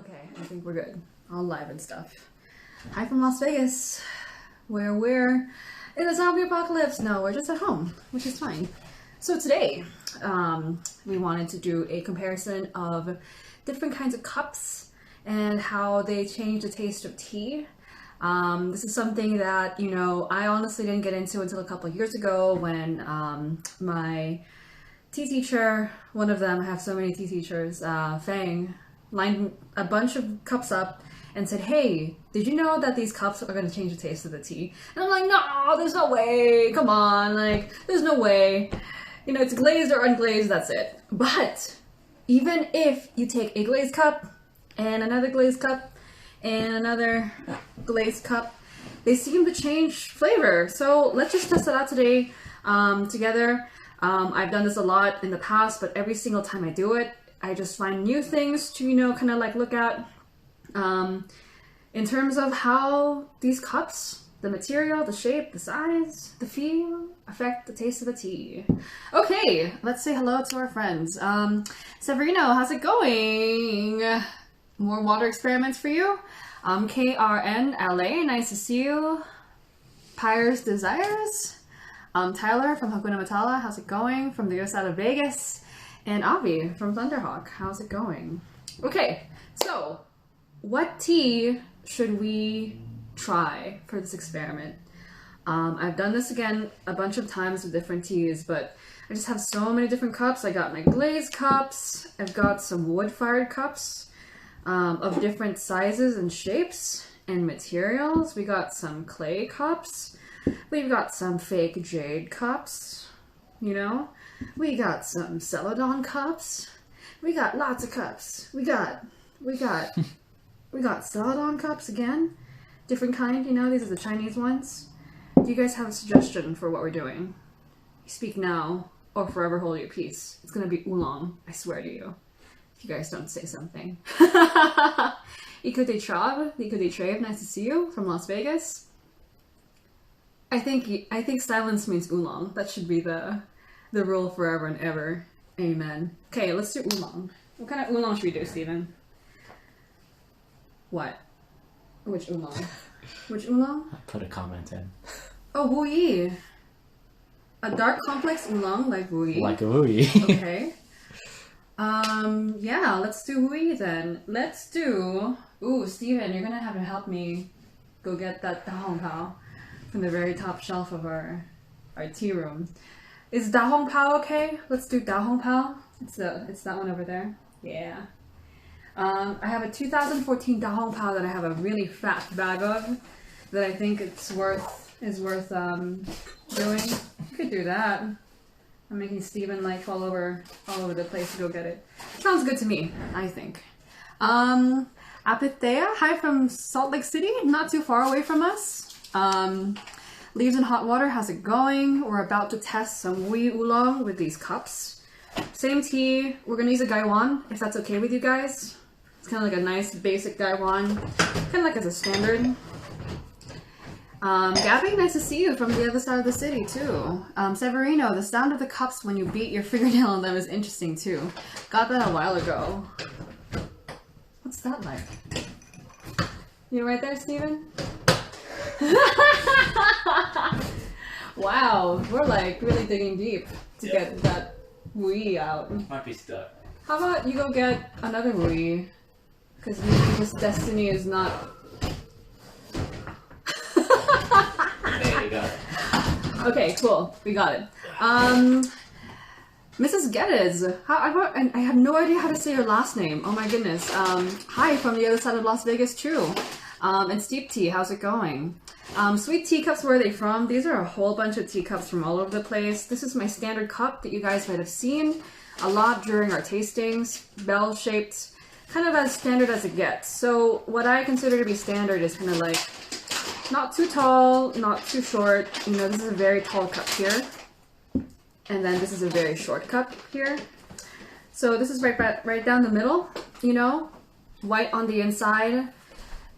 Okay, I think we're good. All live and stuff. Hi from Las Vegas, where we're in the zombie apocalypse. No, we're just at home, which is fine. So today, we wanted to do a comparison of different kinds of cups and how they change the taste of tea. This is something that, I honestly didn't get into until a couple of years ago when my tea teacher, one of them, I have so many tea teachers, Fang, lined a bunch of cups up and said, hey, did you know that these cups are going to change the taste of the tea? And I'm like, no, there's no way. Come on. There's no way. It's glazed or unglazed, that's it. But even if you take a glazed cup and another glazed cup and another glazed cup, they seem to change flavor. So let's just test it out today together. I've done this a lot in the past, but every single time I do it, I just find new things to, kind of look at in terms of how these cups, the material, the shape, the size, the feel, affect the taste of the tea. Okay, let's say hello to our friends. Severino, how's it going? More water experiments for you? KRN nice to see you. Pyre's Desires. Tyler from Hakuna Matala, how's it going? From the other side of Vegas. And Avi from Thunderhawk, how's it going? Okay, so what tea should we try for this experiment? I've done this again a bunch of times with different teas, but I just have so many different cups. I got my glazed cups, I've got some wood-fired cups of different sizes and shapes and materials. We got some clay cups. We've got some fake jade cups, We got some Celadon cups. We got lots of cups. We got Celadon cups again. Different kind, these are the Chinese ones. Do you guys have a suggestion for what we're doing? Speak now or forever hold your peace. It's gonna be oolong, I swear to you. If you guys don't say something. Ikute Trave, nice to see you from Las Vegas. I think silence means oolong. That should be the rule forever and ever. Amen. Okay, let's do oolong. What kind of oolong should we do, Steven? What? Which oolong? Which oolong? I put a comment in. Oh, Wu Yi. A dark complex oolong like Wu Yi. Like a Wu Yi. Okay. Yeah, let's do Wu Yi then. Let's do... Ooh, Steven, you're gonna have to help me go get that Da Hong Pao from the very top shelf of our tea room. Is Da Hong Pao okay? Let's do Da Hong Pao. It's that one over there. Yeah. I have a 2014 Da Hong Pao that I have a really fat bag of that I think is worth doing. You could do that. I'm making Steven all over the place to go get it. Sounds good to me, I think. Apithea, hi from Salt Lake City, not too far away from us. Leaves in Hot Water, how's it going? We're about to test some Wu Yi oolong with these cups. Same tea, we're gonna use a Gaiwan, if that's okay with you guys. It's kind of like a nice basic Gaiwan, kind of like as a standard. Gabby, nice to see you from the other side of the city too. Severino, the sound of the cups when you beat your fingernail on them is interesting too. Got that a while ago. What's that like? You right there, Steven? Wow, we're really digging deep to get that Wu Yi out. Might be stuck. How about you go get another Wu Yi? Because maybe this destiny is not... There you go. Okay, cool. We got it. Mrs. Geddes, I have no idea how to say your last name. Oh my goodness. Hi from the other side of Las Vegas too. And Steep Tea, how's it going? Sweet teacups, where are they from? These are a whole bunch of teacups from all over the place. This is my standard cup that you guys might have seen a lot during our tastings. Bell-shaped, kind of as standard as it gets. So what I consider to be standard is kind of not too tall, not too short. This is a very tall cup here. And then this is a very short cup here. So this is right down the middle, white on the inside,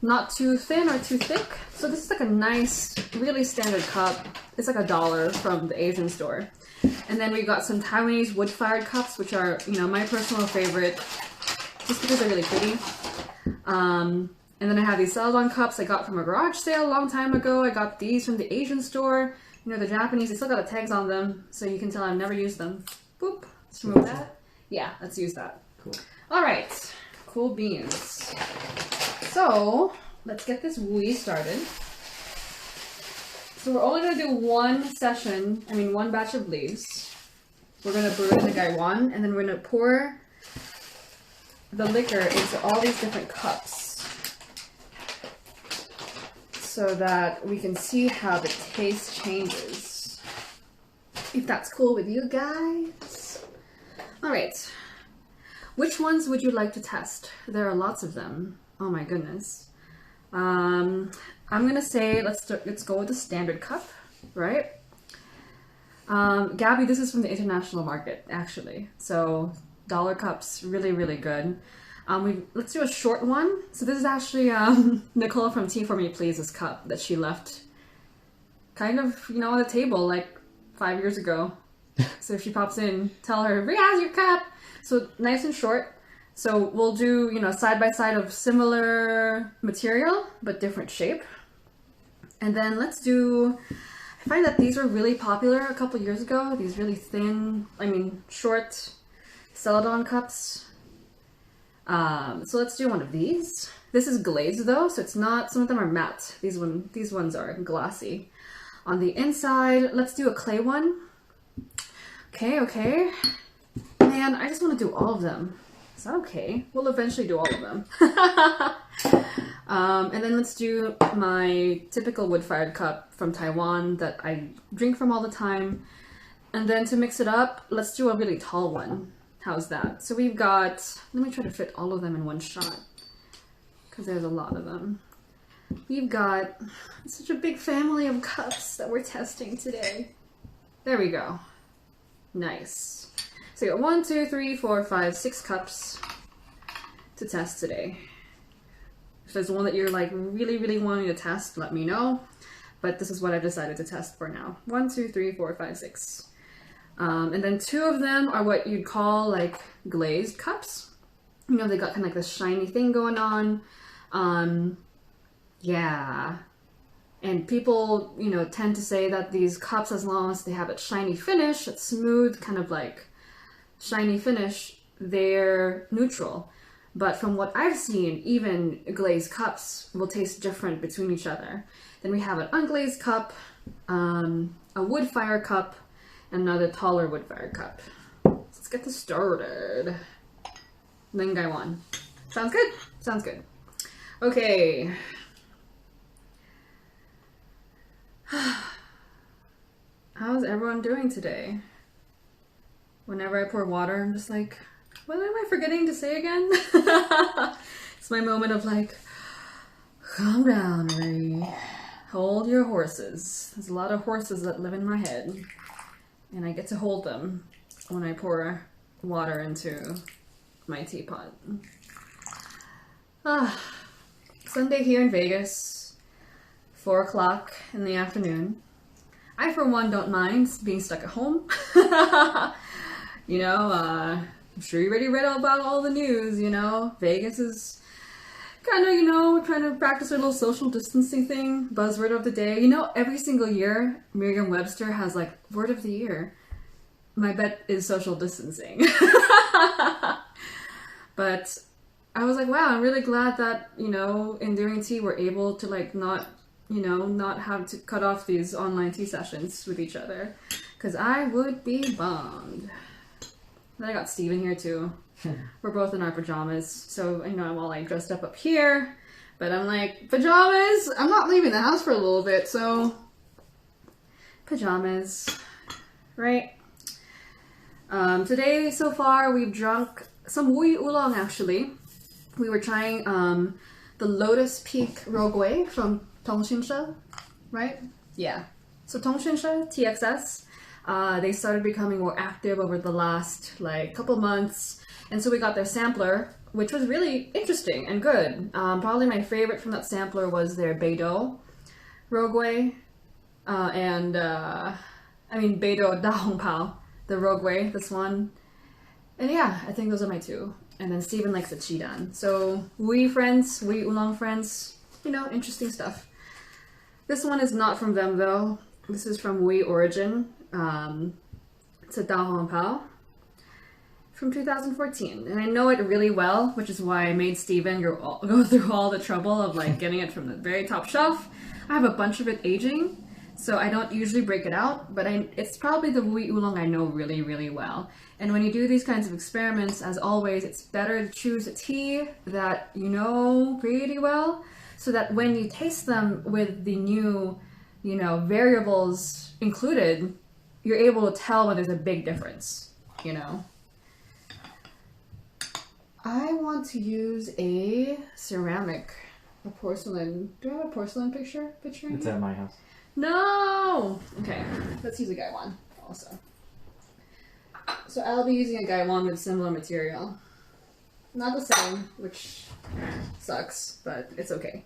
not too thin or too thick. So this is like a nice, really standard cup. It's like $1 from the Asian store. And then we got some Taiwanese wood-fired cups, which are, my personal favorite, just because they're really pretty. And then I have these Celadon cups I got from a garage sale a long time ago. I got these from the Asian store. You know, the Japanese, they still got the tags on them, so you can tell I've never used them. Boop. Let's remove that. Yeah, let's use that. Cool. All right. Cool beans. So, let's get this wee started. So we're only going to do one batch of leaves. We're going to brew it in the gaiwan, and then we're going to pour the liquor into all these different cups so that we can see how the taste changes. If that's cool with you guys. All right. Which ones would you like to test? There are lots of them. Oh my goodness. I'm gonna say let's go with the standard cup, right? Gabby, this is from the international market actually. So dollar cups, really, really good. Let's do a short one. So this is actually Nicole from Tea For Me Please's cup that she left kind of, you know, on the table like 5 years ago. So if she pops in, tell her, Rhea has your cup. So nice and short. So we'll do, you know, side by side of similar material, but different shape. And then let's do, I find that these were really popular a couple years ago. These really thin, short Celadon cups. So let's do one of these. This is glazed though, so it's not, some of them are matte. These ones are glossy. On the inside, let's do a clay one. Okay. Man, I just want to do all of them. Is that okay? We'll eventually do all of them. And then let's do my typical wood-fired cup from Taiwan that I drink from all the time. And then to mix it up, let's do a really tall one. How's that? So we've got, let me try to fit all of them in one shot, because there's a lot of them. We've got such a big family of cups that we're testing today. There we go. Nice. So you got 1, 2, 3, 4, 5, 6 cups to test today. If there's one that you're like really, really wanting to test, let me know. But this is what I've decided to test for now. 1, 2, 3, 4, 5, 6. And then 2 of them are what you'd call like glazed cups. You know, they got kind of like this shiny thing going on. Yeah. And people, you know, tend to say that these cups, as long as they have a shiny finish, a smooth kind of like shiny finish, they're neutral. But from what I've seen, even glazed cups will taste different between each other. Then we have an unglazed cup, a wood fire cup, and another taller wood fire cup. Let's get this started. And then gaiwan. Sounds good? Sounds good. Okay. How's everyone doing today? Whenever I pour water, I'm just like, what am I forgetting to say again? It's my moment of like, calm down, Ray. Hold your horses. There's a lot of horses that live in my head, and I get to hold them when I pour water into my teapot. Sunday here in Vegas, 4 o'clock in the afternoon. I, for one, don't mind being stuck at home. You know, I'm sure you already read about all the news, you know. Vegas is kind of, you know, trying to practice their little social distancing thing. Buzzword of the day. You know, every single year, Merriam-Webster has, like, word of the year. My bet is social distancing. But I was like, wow, I'm really glad that, you know, in doing tea, we're able to, like, not have to cut off these online tea sessions with each other. Because I would be bummed. Then I got Steven here too. We're both in our pajamas. So, you know, I'm all like dressed up here. But I'm like, pajamas? I'm not leaving the house for a little bit, so... Pajamas. Right? Today, so far, we've drunk some Wui Oolong, actually. We were trying the Lotus Peak Rogui from Tongshinsha, right? Yeah. So Tongshinsha, TXS, they started becoming more active over the last like couple months, and so we got their sampler, which was really interesting and good. Probably my favorite from that sampler was their Beidou Rogui, I mean Beidou Da Hong Pao, the Rogui, this one. And yeah, I think those are my two. And then Steven likes the Chidan. So we friends, we oolong friends, you know, interesting stuff. This one is not from them though. This is from Wii Origin. It's a Da Hong Pao from 2014. And I know it really well, which is why I made Steven go through all the trouble of like getting it from the very top shelf. I have a bunch of it aging, so I don't usually break it out, but it's probably the Wii Oolong I know really, really well. And when you do these kinds of experiments, as always, it's better to choose a tea that you know pretty well, so that when you taste them with the new, you know, variables included, you're able to tell when there's a big difference, you know. I want to use a ceramic, a porcelain. Do I have a porcelain picture in It's here? at my house. No! Okay, let's use a Gaiwan also. So I'll be using a Gaiwan with similar material. Not the same, which sucks, but it's okay.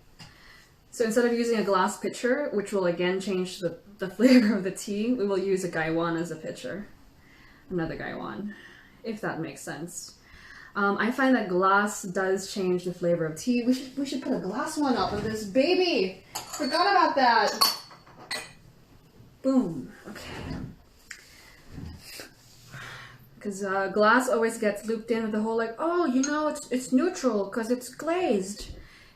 So instead of using a glass pitcher, which will again change the flavor of the tea, we will use a Gaiwan as a pitcher. Another Gaiwan, if that makes sense. I find that glass does change the flavor of tea. We should put a glass one up of this baby. Forgot about that. Boom. Okay. Because glass always gets looped in with the whole like, oh, you know, it's neutral because it's glazed.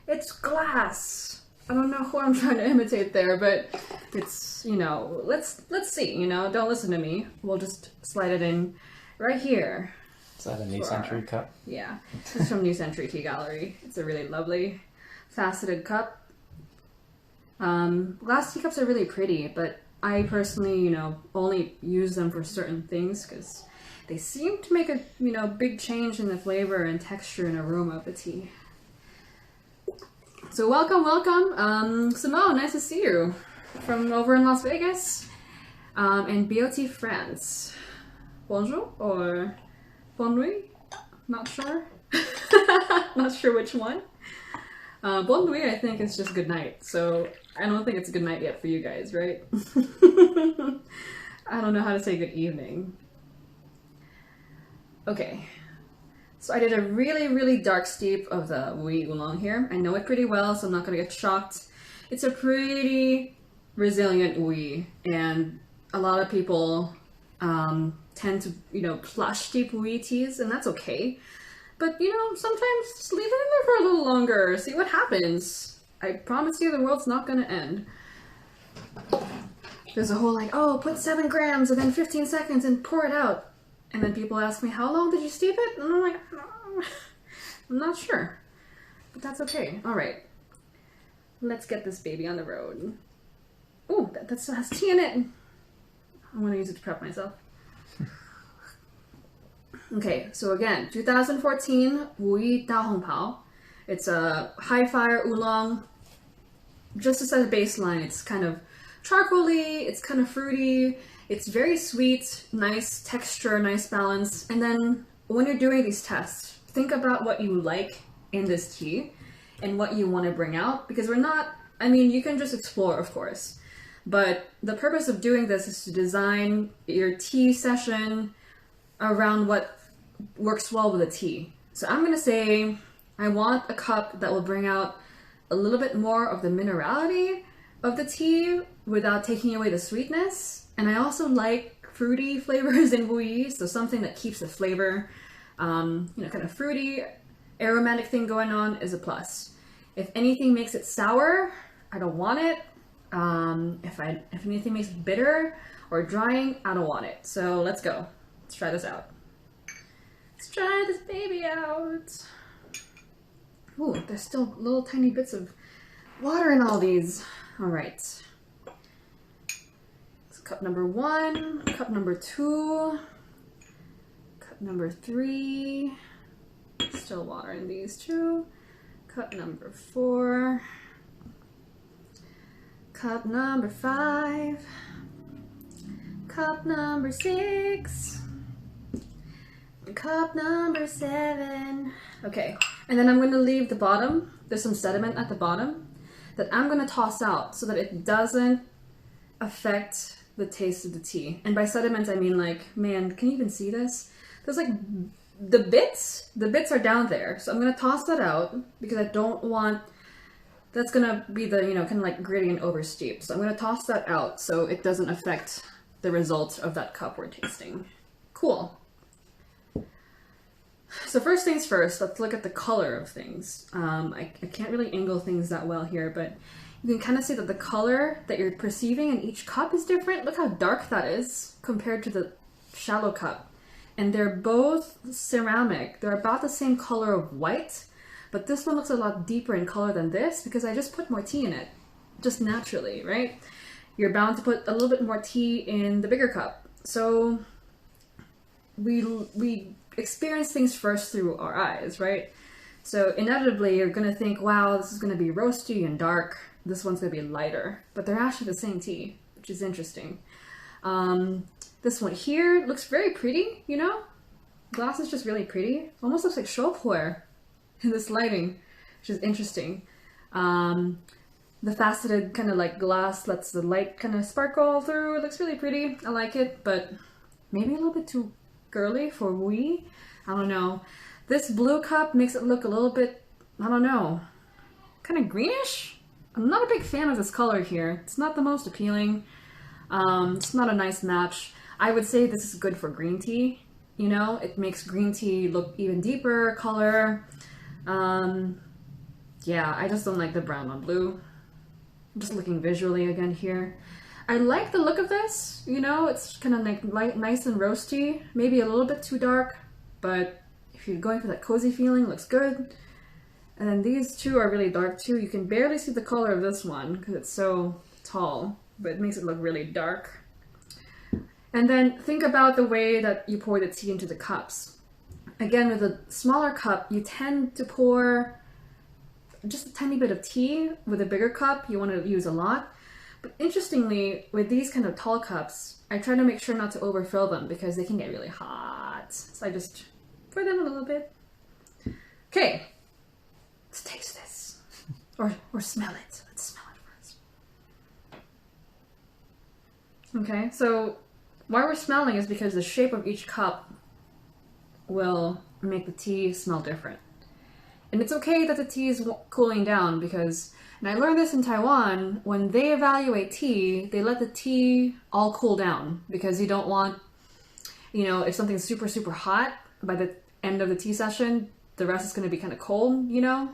It's glass. I don't know who I'm trying to imitate there, but it's, you know, let's see, you know, don't listen to me. We'll just slide it in right here. Is that a New Century cup? Yeah, it's from New Century Tea Gallery. It's a really lovely faceted cup. Glass teacups are really pretty, but I personally, you know, only use them for certain things because they seem to make a, you know, big change in the flavor and texture and aroma of the tea. So welcome, Simone, nice to see you from over in Las Vegas, and BOT France. Bonjour or bonne nuit? Not sure. Not sure which one. Bonne nuit, I think, is just good night. So I don't think it's good night yet for you guys, right? I don't know how to say good evening. Okay. So I did a really, really dark steep of the Wii Oolong here. I know it pretty well, so I'm not going to get shocked. It's a pretty resilient Wii, and a lot of people tend to, you know, plush steep Wii teas, and that's okay. But, you know, sometimes just leave it in there for a little longer, see what happens. I promise you the world's not going to end. There's a whole like, oh, put 7 grams and then 15 seconds and pour it out. And then people ask me, how long did you steep it? And I'm like, I'm not sure. But that's okay. All right. Let's get this baby on the road. Oh, that still has tea in it. I'm going to use it to prep myself. Okay, so again, 2014 Wui Da Hong Pao. It's a high fire oolong. Just to set a baseline, it's kind of charcoaly, it's kind of fruity, it's very sweet, nice texture, nice balance. And then when you're doing these tests, think about what you like in this tea and what you want to bring out, because we're not, I mean, you can just explore, of course, but the purpose of doing this is to design your tea session around what works well with a tea. So I'm going to say I want a cup that will bring out a little bit more of the minerality of the tea without taking away the sweetness. And I also like fruity flavors in Wui, so something that keeps the flavor, you know, kind of fruity, aromatic thing going on is a plus. If anything makes it sour, I don't want it. If anything makes it bitter or drying, I don't want it. So let's go. Let's try this out. Let's try this baby out. Ooh, there's still little tiny bits of water in all these. All right. So cup number 1, cup number 2, cup number 3. Still water in these too. Cup number 4. Cup number 5. Cup number 6. Cup number 7. Okay, and then I'm going to leave the bottom. There's some sediment at the bottom that I'm going to toss out so that it doesn't affect the taste of the tea. And by sediment, I mean like, man, can you even see this? There's like the bits are down there. So I'm gonna toss that out because I don't want, that's gonna be the, you know, kind of like gradient over steep. So I'm gonna toss that out so it doesn't affect the result of that cup we're tasting. Cool. So first things first, let's look at the color of things. I can't really angle things that well here, but you can kind of see that the color that you're perceiving in each cup is different. Look how dark that is compared to the shallow cup. And they're both ceramic. They're about the same color of white, but this one looks a lot deeper in color than this because I just put more tea in it, just naturally, right? You're bound to put a little bit more tea in the bigger cup. So we experience things first through our eyes, right? So inevitably you're gonna think, wow, this is gonna be roasty and dark. This one's gonna be lighter, but they're actually the same tea, which is interesting. This one here looks very pretty, you know? Glass is just really pretty. Almost looks like Chopware in this lighting, which is interesting. The faceted kind of like glass lets the light kind of sparkle through. It looks really pretty. I like it, but maybe a little bit too girly for we. I don't know. This blue cup makes it look a little bit, I don't know, kind of greenish. I'm not a big fan of this color here. It's not the most appealing. It's not a nice match. I would say this is good for green tea. You know, it makes green tea look even deeper color. Yeah, I just don't like the brown on blue. I'm just looking visually again here. I like the look of this, you know, it's kind of like light, nice and roasty, maybe a little bit too dark, but if you're going for that cozy feeling, it looks good. And then these two are really dark too. You can barely see the color of this one because it's so tall, but it makes it look really dark. And then think about the way that you pour the tea into the cups. Again, with a smaller cup, you tend to pour just a tiny bit of tea. With a bigger cup, you want to use a lot. But interestingly, with these kind of tall cups, I try to make sure not to overfill them because they can get really hot. So I just pour them a little bit. Okay, let's taste this. Or smell it. Let's smell it first. Okay, so why we're smelling is because the shape of each cup will make the tea smell different. And it's okay that the tea is cooling down because, and I learned this in Taiwan, when they evaluate tea, they let the tea all cool down because you don't want, you know, if something's super, super hot, by the end of the tea session, the rest is going to be kind of cold, you know?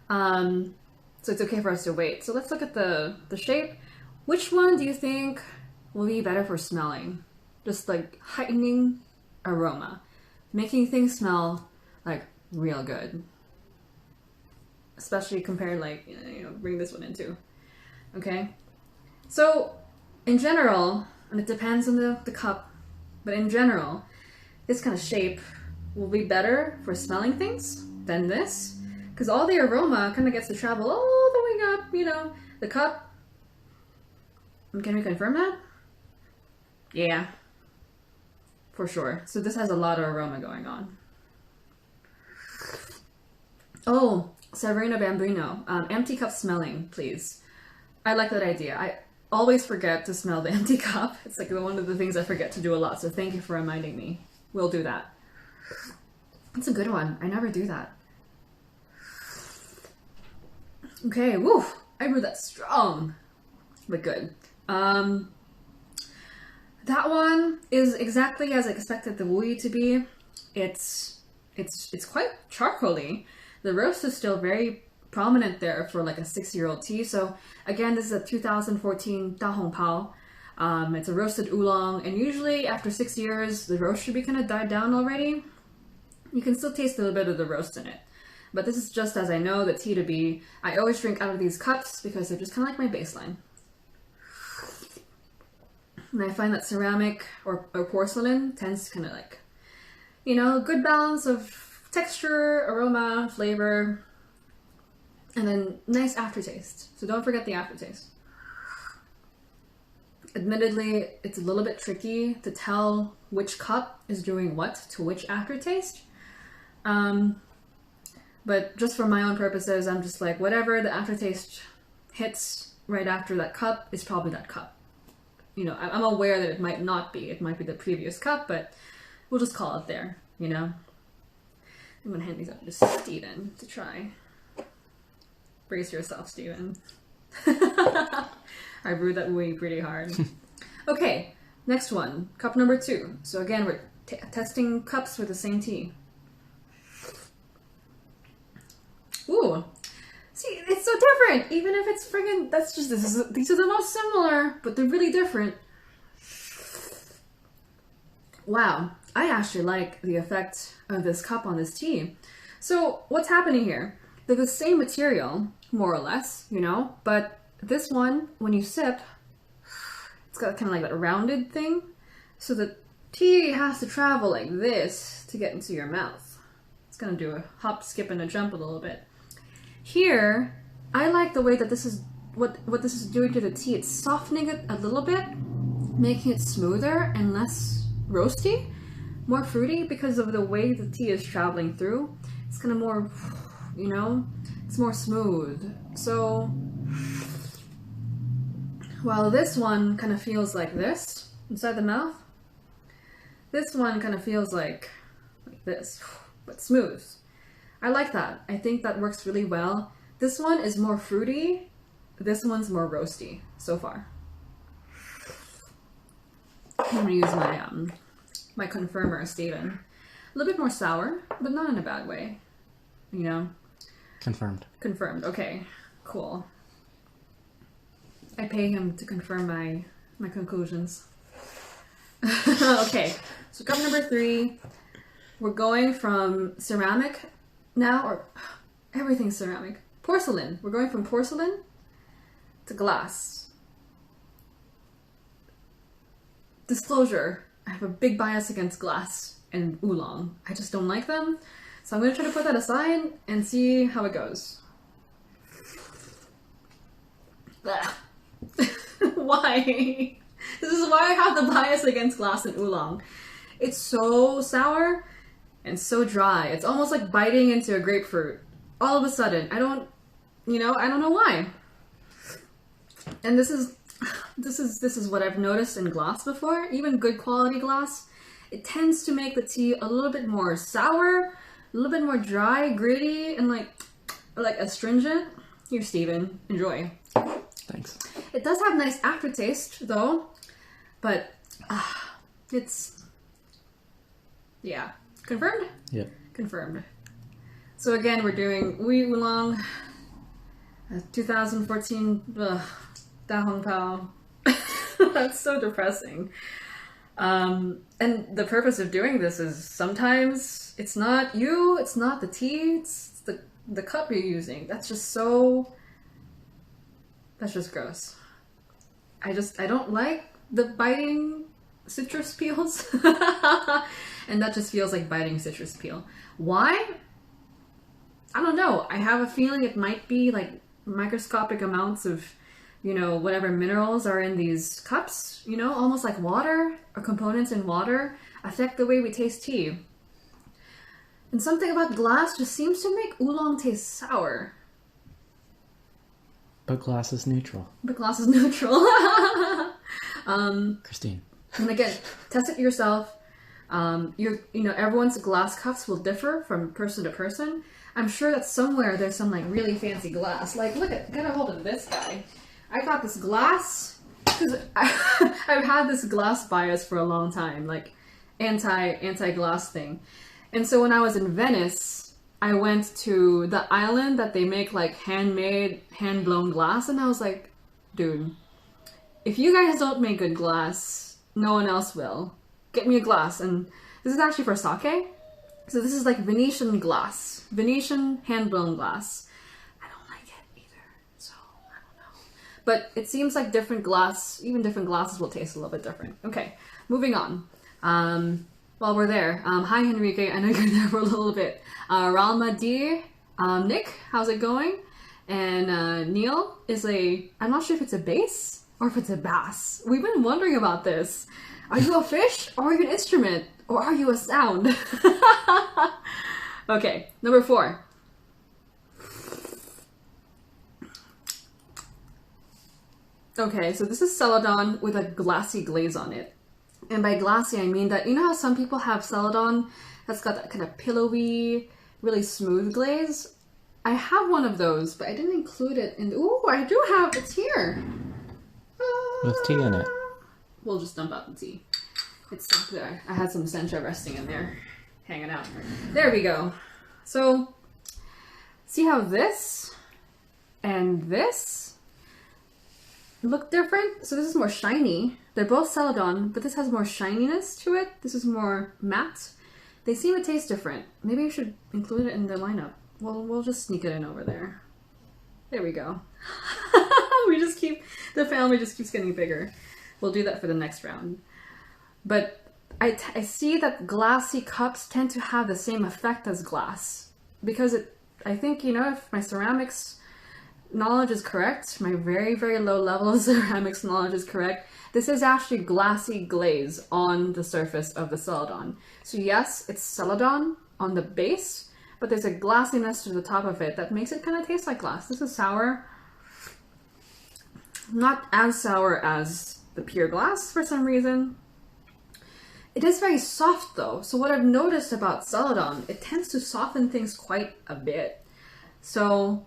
So it's okay for us to wait. So let's look at the shape. Which one do you think will be better for smelling? Just like heightening aroma, making things smell like real good. Especially compared, like, you know, bring this one in too. Okay? So, in general, and it depends on the cup, but in general, this kind of shape will be better for smelling things than this, because all the aroma kind of gets to travel all the way up, you know, the cup. Can we confirm that? Yeah, for sure. So this has a lot of aroma going on. Oh, Severino Bambino, empty cup smelling, please. I like that idea. I always forget to smell the empty cup. It's like one of the things I forget to do a lot, so thank you for reminding me. We'll do that. It's a good one. I never do that. Okay, woo! I brewed that strong, but good. That one is exactly as I expected the wui to be. It's quite charcoaly. The roast is still very prominent there for like a 6-year-old tea. So again, this is a 2014 Da Hong Pao. It's a roasted oolong, and usually after 6 years, the roast should be kind of died down already. You can still taste a little bit of the roast in it. But this is just as I know the tea to be. I always drink out of these cups because they're just kind of like my baseline. And I find that ceramic or porcelain tends to kind of like, you know, good balance of texture, aroma, flavor, and then nice aftertaste. So don't forget the aftertaste. Admittedly, it's a little bit tricky to tell which cup is doing what to which aftertaste. But just for my own purposes, I'm just like, whatever the aftertaste hits right after that cup is probably that cup. You know, I'm aware that it might not be. It might be the previous cup, but we'll just call it there. you know? I'm gonna hand these up to Steven to try. Brace yourself, Steven. I brewed that way pretty hard. Okay, next one. Cup number 2. So again, we're testing cups with the same tea. Ooh. See, it's so different. Even if it's friggin', these are the most similar, but they're really different. Wow, I actually like the effect of this cup on this tea. So what's happening here? They're the same material, more or less, you know, but this one, when you sip, it's got kind of like that rounded thing. So the tea has to travel like this to get into your mouth. It's gonna do a hop, skip, and a jump a little bit. Here, I like the way that this is, what this is doing to the tea. It's softening it a little bit, making it smoother and less roasty, more fruity because of the way the tea is traveling through. It's kind of more, you know, it's more smooth. So, while this one kind of feels like this inside the mouth, this one kind of feels like this, but smooth. I like that. I think that works really well. This one is more fruity. This one's more roasty so far. I'm gonna use my confirmer, Steven. A little bit more sour, but not in a bad way. You know? Confirmed. Confirmed. Okay, cool. I pay him to confirm my conclusions. Okay, so cup number 3. We're going from ceramic now, or everything's ceramic. Porcelain. We're going from porcelain to glass. Disclosure, I have a big bias against glass and oolong. I just don't like them. So I'm going to try to put that aside and see how it goes. Why? This is why I have the bias against glass and oolong. It's so sour and so dry. It's almost like biting into a grapefruit. All of a sudden, I don't know why. And this is what I've noticed in glass before, even good quality glass. It tends to make the tea a little bit more sour, a little bit more dry, gritty, and like astringent. Here, Steven, enjoy. Thanks. It does have nice aftertaste though, but it's, yeah. Confirmed? Yep. Confirmed. So again, we're doing Wee Oolong 2014 Da Hong Pao. That's so depressing. And the purpose of doing this is sometimes it's not you, it's not the tea, it's the cup you're using. That's just gross. I don't like the biting citrus peels. And that just feels like biting citrus peel. Why? I don't know. I have a feeling it might be like microscopic amounts of, you know, whatever minerals are in these cups, you know, almost like water or components in water affect the way we taste tea. And something about glass just seems to make oolong taste sour. But glass is neutral. But glass is neutral. Christine. And again, test it yourself. Everyone's glass cups will differ from person to person. I'm sure that somewhere there's some like really fancy glass. Like, get a hold of this guy. I got this glass because I've had this glass bias for a long time, like anti-glass thing. And so when I was in Venice, I went to the island that they make like handmade, hand-blown glass, and I was like, dude, if you guys don't make good glass, no one else will. Get me a glass. And this is actually for sake. So this is like Venetian glass. Venetian hand-blown glass. I don't like it either, so I don't know. But it seems like different glasses will taste a little bit different. Okay, moving on. While we're there, hi Henrique, I know you're there for a little bit. Ralma D, Nick, how's it going? And Neil is I'm not sure if it's a bass or if it's a bass. We've been wondering about this. Are you a fish or are you an instrument? Or are you a sound? Okay, number 4. Okay, so this is Celadon with a glassy glaze on it. And by glassy, I mean that, you know how some people have Celadon that's got that kind of pillowy, really smooth glaze. I have one of those, but I didn't include it in. Ooh, I do have. It's here. With tea in it. We'll just dump out the tea. It's stuck there. I had some sencha resting in there, hanging out. There we go. So, see how this and this look different? So this is more shiny. They're both Celadon, but this has more shininess to it. This is more matte. They seem to taste different. Maybe I should include it in the lineup. Well, we'll just sneak it in over there. There we go. The family just keeps getting bigger. We'll do that for the next round. But I see that glassy cups tend to have the same effect as glass. Because I think, you know, if my ceramics knowledge is correct, my very, very low level of ceramics knowledge is correct, this is actually glassy glaze on the surface of the Celadon. So yes, it's Celadon on the base, but there's a glassiness to the top of it that makes it kind of taste like glass. This is sour. Not as sour as the pure glass for some reason. It is very soft though. So what I've noticed about Celadon, it tends to soften things quite a bit. So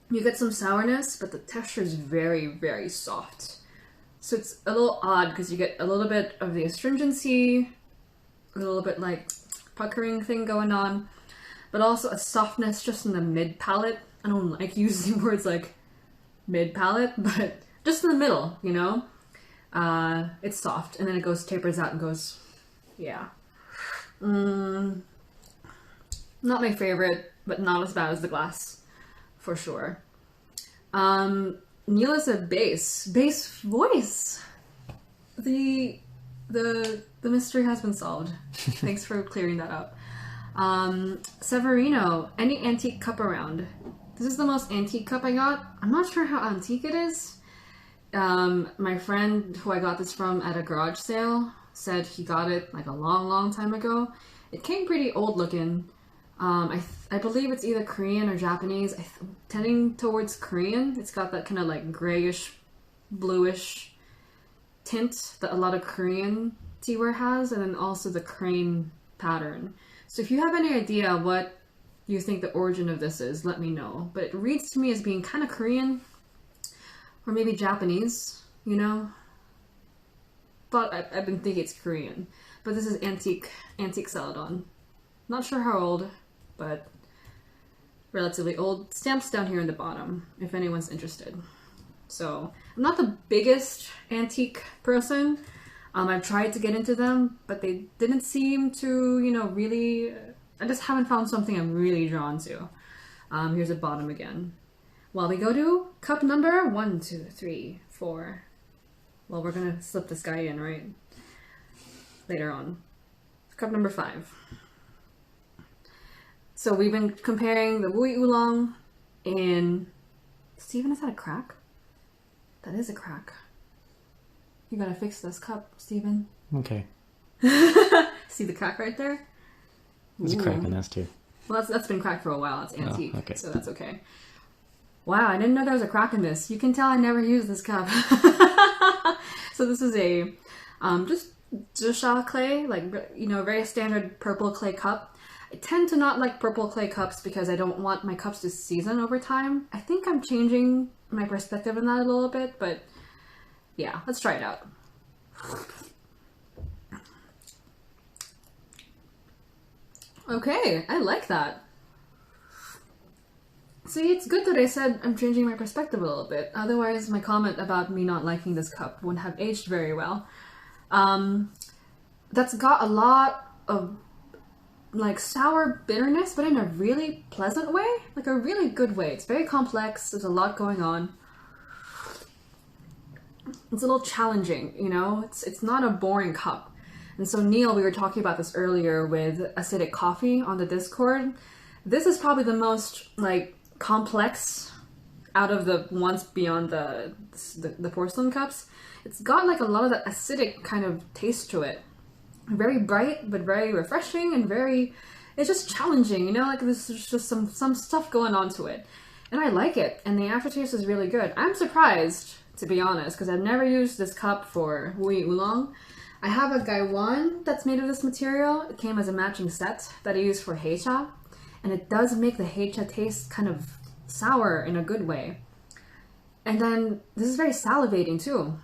you get some sourness, but the texture is very, very soft. So it's a little odd because you get a little bit of the astringency, a little bit like puckering thing going on, but also a softness just in the mid palate. I don't like using words like mid palate, but just in the middle, you know? It's soft, and then it tapers out and goes, yeah. Not my favorite, but not as bad as the glass, for sure. Neil is a bass voice. The mystery has been solved. Thanks for clearing that up. Severino, any antique cup around? This is the most antique cup I got. I'm not sure how antique it is. My friend who I got this from at a garage sale said he got it like a long, long time ago. It came pretty old looking. I believe it's either Korean or Japanese. Tending towards Korean. It's got that kind of like grayish, bluish tint that a lot of Korean teaware has, and then also the crane pattern. So if you have any idea what you think the origin of this is, let me know. But it reads to me as being kind of Korean, or maybe Japanese, you know? But I've been thinking it's Korean. But this is antique Celadon. Not sure how old, but relatively old. Stamps down here in the bottom, if anyone's interested. So, I'm not the biggest antique person. I've tried to get into them, but they didn't seem to, you know, really... I just haven't found something I'm really drawn to. Here's the bottom again. Well, we go to cup number 1, 2, 3, 4. Well, we're gonna slip this guy in, right? Later on. Cup number 5. So we've been comparing the Wui Oolong in... Steven, is that a crack? That is a crack. You gotta fix this cup, Steven. Okay. See the crack right there? There's a crack in this too. Well, that's been cracked for a while. It's antique, okay. So that's okay. Wow, I didn't know there was a crack in this. You can tell I never used this cup. So this is a just Jusha clay, like, you know, very standard purple clay cup. I tend to not like purple clay cups because I don't want my cups to season over time. I think I'm changing my perspective on that a little bit, but yeah, let's try it out. Okay, I like that. See, it's good that I said I'm changing my perspective a little bit. Otherwise, my comment about me not liking this cup wouldn't have aged very well. That's got a lot of like sour bitterness, but in a really pleasant way, like a really good way. It's very complex. There's a lot going on. It's a little challenging, you know? It's not a boring cup. And so Neil, we were talking about this earlier with acidic coffee on the Discord. This is probably the most like complex out of the ones beyond the porcelain cups. It's got like a lot of that acidic kind of taste to it. Very bright, but very refreshing and very, it's just challenging, you know, like there's just some stuff going on to it. And I like it, and the aftertaste is really good. I'm surprised, to be honest, because I've never used this cup for Wui Oolong. I have a gaiwan that's made of this material. It came as a matching set that I use for heicha, and it does make the heicha taste kind of sour in a good way. And then this is very salivating too.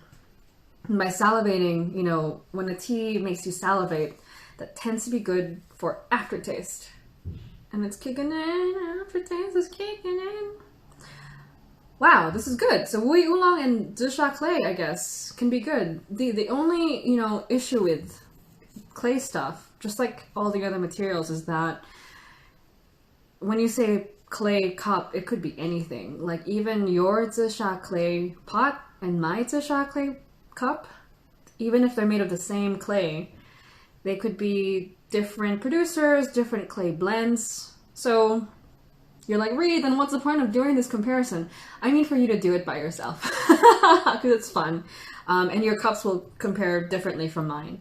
And by salivating, you know, when a tea makes you salivate, that tends to be good for aftertaste. And it's kicking in, aftertaste is kicking in. Wow, this is good. So Wui Oolong and Zhisha clay, I guess, can be good. The only, you know, issue with clay stuff, just like all the other materials, is that when you say clay cup, it could be anything. Like even your Zhisha clay pot and my Zhisha clay cup, even if they're made of the same clay, they could be different producers, different clay blends. So you're like, Reed, then what's the point of doing this comparison? I mean for you to do it by yourself, because it's fun. And your cups will compare differently from mine.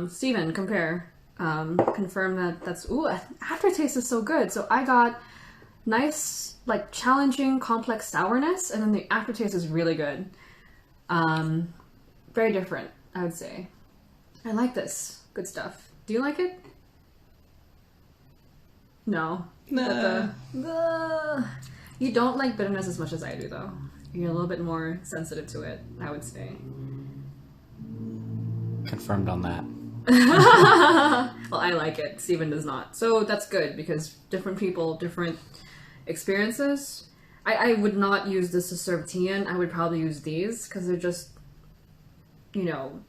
Steven, compare. Confirm that that's, ooh, aftertaste is so good. So I got nice, like challenging, complex sourness, and then the aftertaste is really good. Very different, I would say. I like this. Good stuff. Do you like it? No. Nah. You don't like bitterness as much as I do, though. You're a little bit more sensitive to it, I would say. Confirmed on that. Well, I like it. Steven does not. So that's good, because different people, different experiences. I would not use this to serve tea in. I would probably use these, because they're just, you know,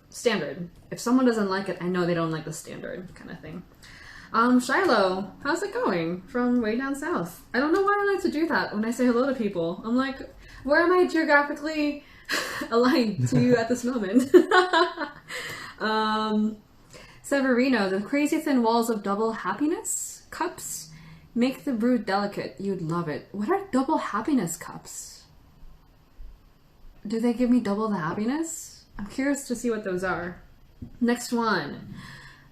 standard. If someone doesn't like it, I know they don't like the standard kind of thing. Shiloh, how's it going from way down south? I don't know why I like to do that when I say hello to people. I'm like, where am I geographically aligned to you at this moment? Severino, the crazy thin walls of double happiness cups make the brew delicate. You'd love it. What are double happiness cups? Do they give me double the happiness? I'm curious to see what those are. Next one.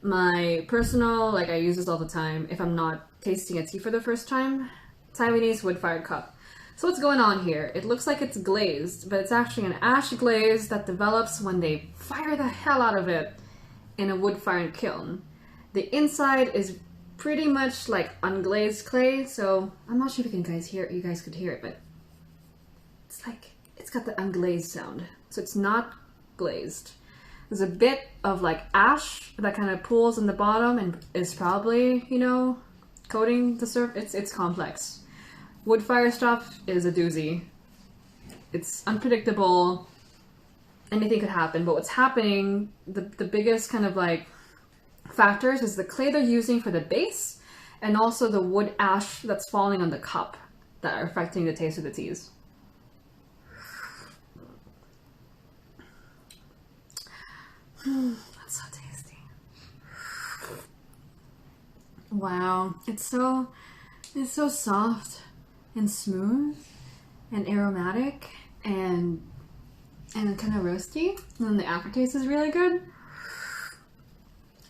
My personal, like I use this all the time if I'm not tasting a tea for the first time, Taiwanese wood-fired cup. So what's going on here? It looks like it's glazed, but it's actually an ash glaze that develops when they fire the hell out of it in a wood-fired kiln. The inside is pretty much like unglazed clay, so I'm not sure if you guys could hear it, but it's like, it's got the unglazed sound. So it's not glazed. There's a bit of like ash that kind of pools in the bottom and is probably, you know, coating the surface. It's complex. Wood fire stuff is a doozy. It's unpredictable. Anything could happen, but what's happening, the biggest kind of like factors is the clay they're using for the base and also the wood ash that's falling on the cup that are affecting the taste of the teas. That's so tasty. Wow, it's so soft and smooth and aromatic and kind of roasty, and then the aftertaste is really good.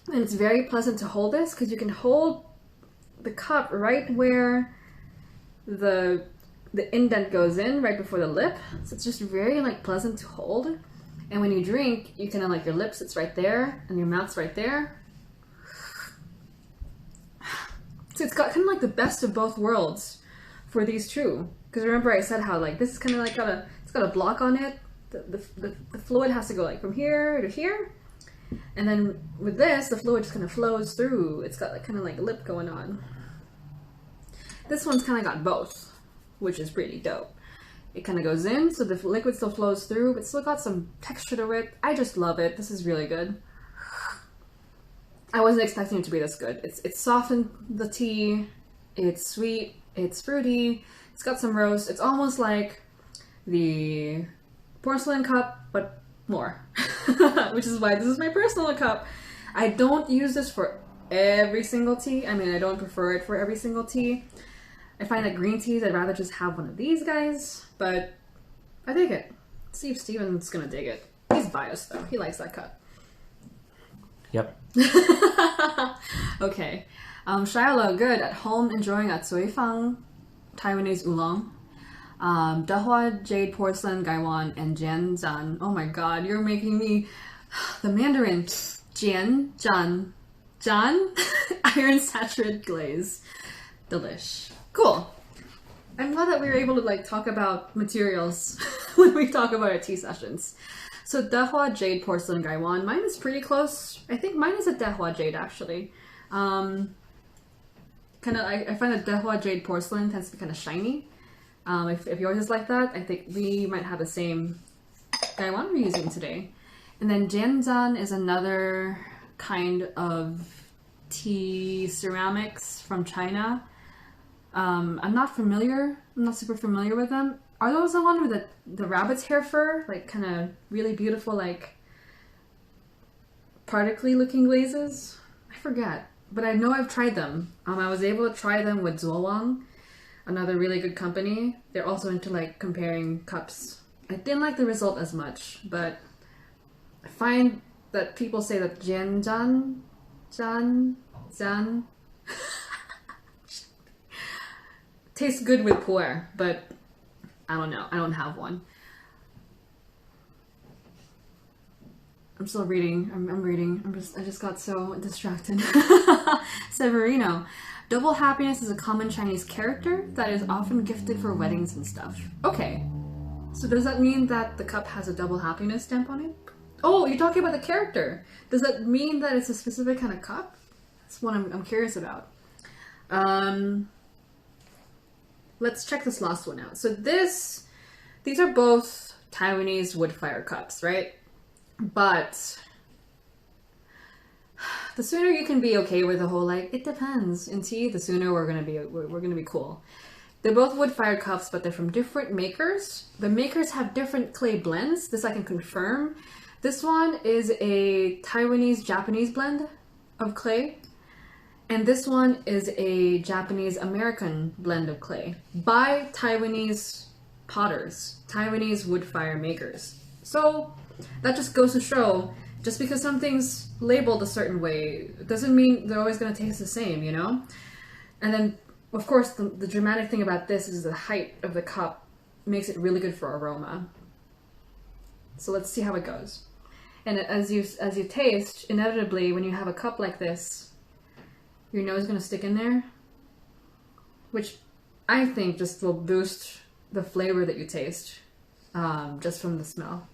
And it's very pleasant to hold this because you can hold the cup right where the indent goes in, right before the lip. So it's just very like pleasant to hold. And when you drink, you kind of like your lips, it's right there, and your mouth's right there. So it's got kind of like the best of both worlds for these two. Because remember I said how like this is kind of like it's got a block on it. The fluid has to go like from here to here. And then with this, the fluid just kind of flows through. It's got like kind of like lip going on. This one's kind of got both, which is pretty dope. It kind of goes in, so the liquid still flows through, but still got some texture to it. I just love it. This is really good. I wasn't expecting it to be this good. It's softened the tea. It's sweet. It's fruity. It's got some roast. It's almost like the porcelain cup, but more. Which is why this is my personal cup. I don't use this for every single tea. I mean, I don't prefer it for every single tea. I find that green teas, I'd rather just have one of these guys, but I dig it. See if Steven's gonna dig it. He's biased though. He likes that cup. Yep. Okay. Shiloh, good. At home enjoying a Cuifang Taiwanese oolong. Dahua Jade Porcelain Gaiwan and Jianzan. Oh my god, you're making me The Mandarin, Jan, iron saturated glaze. Delish. Cool. I'm glad that we were able to like talk about materials when we talk about our tea sessions. So Dehua Jade Porcelain Gaiwan. Mine is pretty close. I think mine is a Dehua Jade actually. I find that Dehua Jade Porcelain tends to be kind of shiny. If yours is like that, I think we might have the same Gaiwan we're using today. And then Jianzan is another kind of tea ceramics from China. I'm not super familiar with them. Are those the one with the rabbit's hair fur? Like kind of really beautiful, like particly looking glazes? I forget, but I know I've tried them. I was able to try them with Zuowang, another really good company. They're also into like comparing cups. I didn't like the result as much, but I find that people say that Jianzan tastes good with pu'er, but I don't know. I don't have one. I'm still reading. I'm reading. I just got so distracted. Severino. Double happiness is a common Chinese character that is often gifted for weddings and stuff. Okay. So does that mean that the cup has a double happiness stamp on it? Oh, you're talking about the character. Does that mean that it's a specific kind of cup? That's what I'm curious about. Let's check this last one out. So these are both Taiwanese wood fire cups, right? But the sooner you can be okay with the whole like it depends in tea, the sooner we're gonna be cool. They're both wood fired cups, but they're from different makers. The makers have different clay blends. This I can confirm. This one is a Taiwanese-Japanese blend of clay. And this one is a Japanese-American blend of clay by Taiwanese potters, Taiwanese wood fire makers. So that just goes to show, just because something's labeled a certain way, doesn't mean they're always going to taste the same, you know? And then, of course, the dramatic thing about this is the height of the cup makes it really good for aroma. So let's see how it goes. And as you taste, inevitably, when you have a cup like this, your nose is going to stick in there, which I think just will boost the flavor that you taste just from the smell.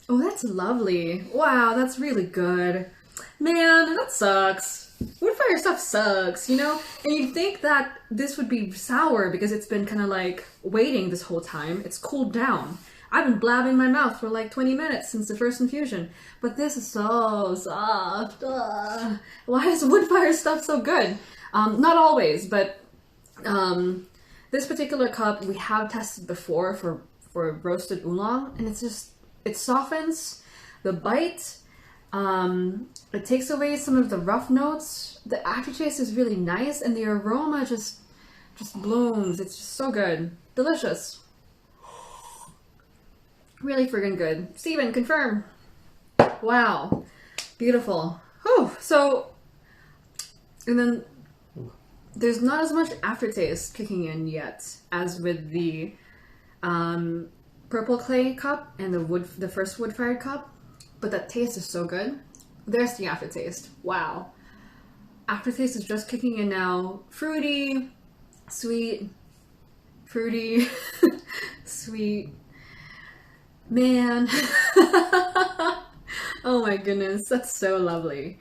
Oh, that's lovely. Wow, that's really good. Man, that sucks. Wood fire stuff sucks, you know? And you'd think that this would be sour because it's been kind of like waiting this whole time. It's cooled down. I've been blabbing my mouth for like 20 minutes since the first infusion, but this is so soft. Ugh. Why is wood fire stuff so good? Not always, but this particular cup we have tested before for roasted oolong, and it softens the bite. It takes away some of the rough notes. The aftertaste is really nice, and the aroma just blooms. It's just so good, delicious. Really friggin' good. Steven, confirm. Wow. Beautiful. Whew. So, and then there's not as much aftertaste kicking in yet as with the purple clay cup and the first wood-fired cup, but that taste is so good. There's the aftertaste. Wow. Aftertaste is just kicking in now. Fruity, sweet, fruity, sweet. Man. Oh my goodness, that's so lovely.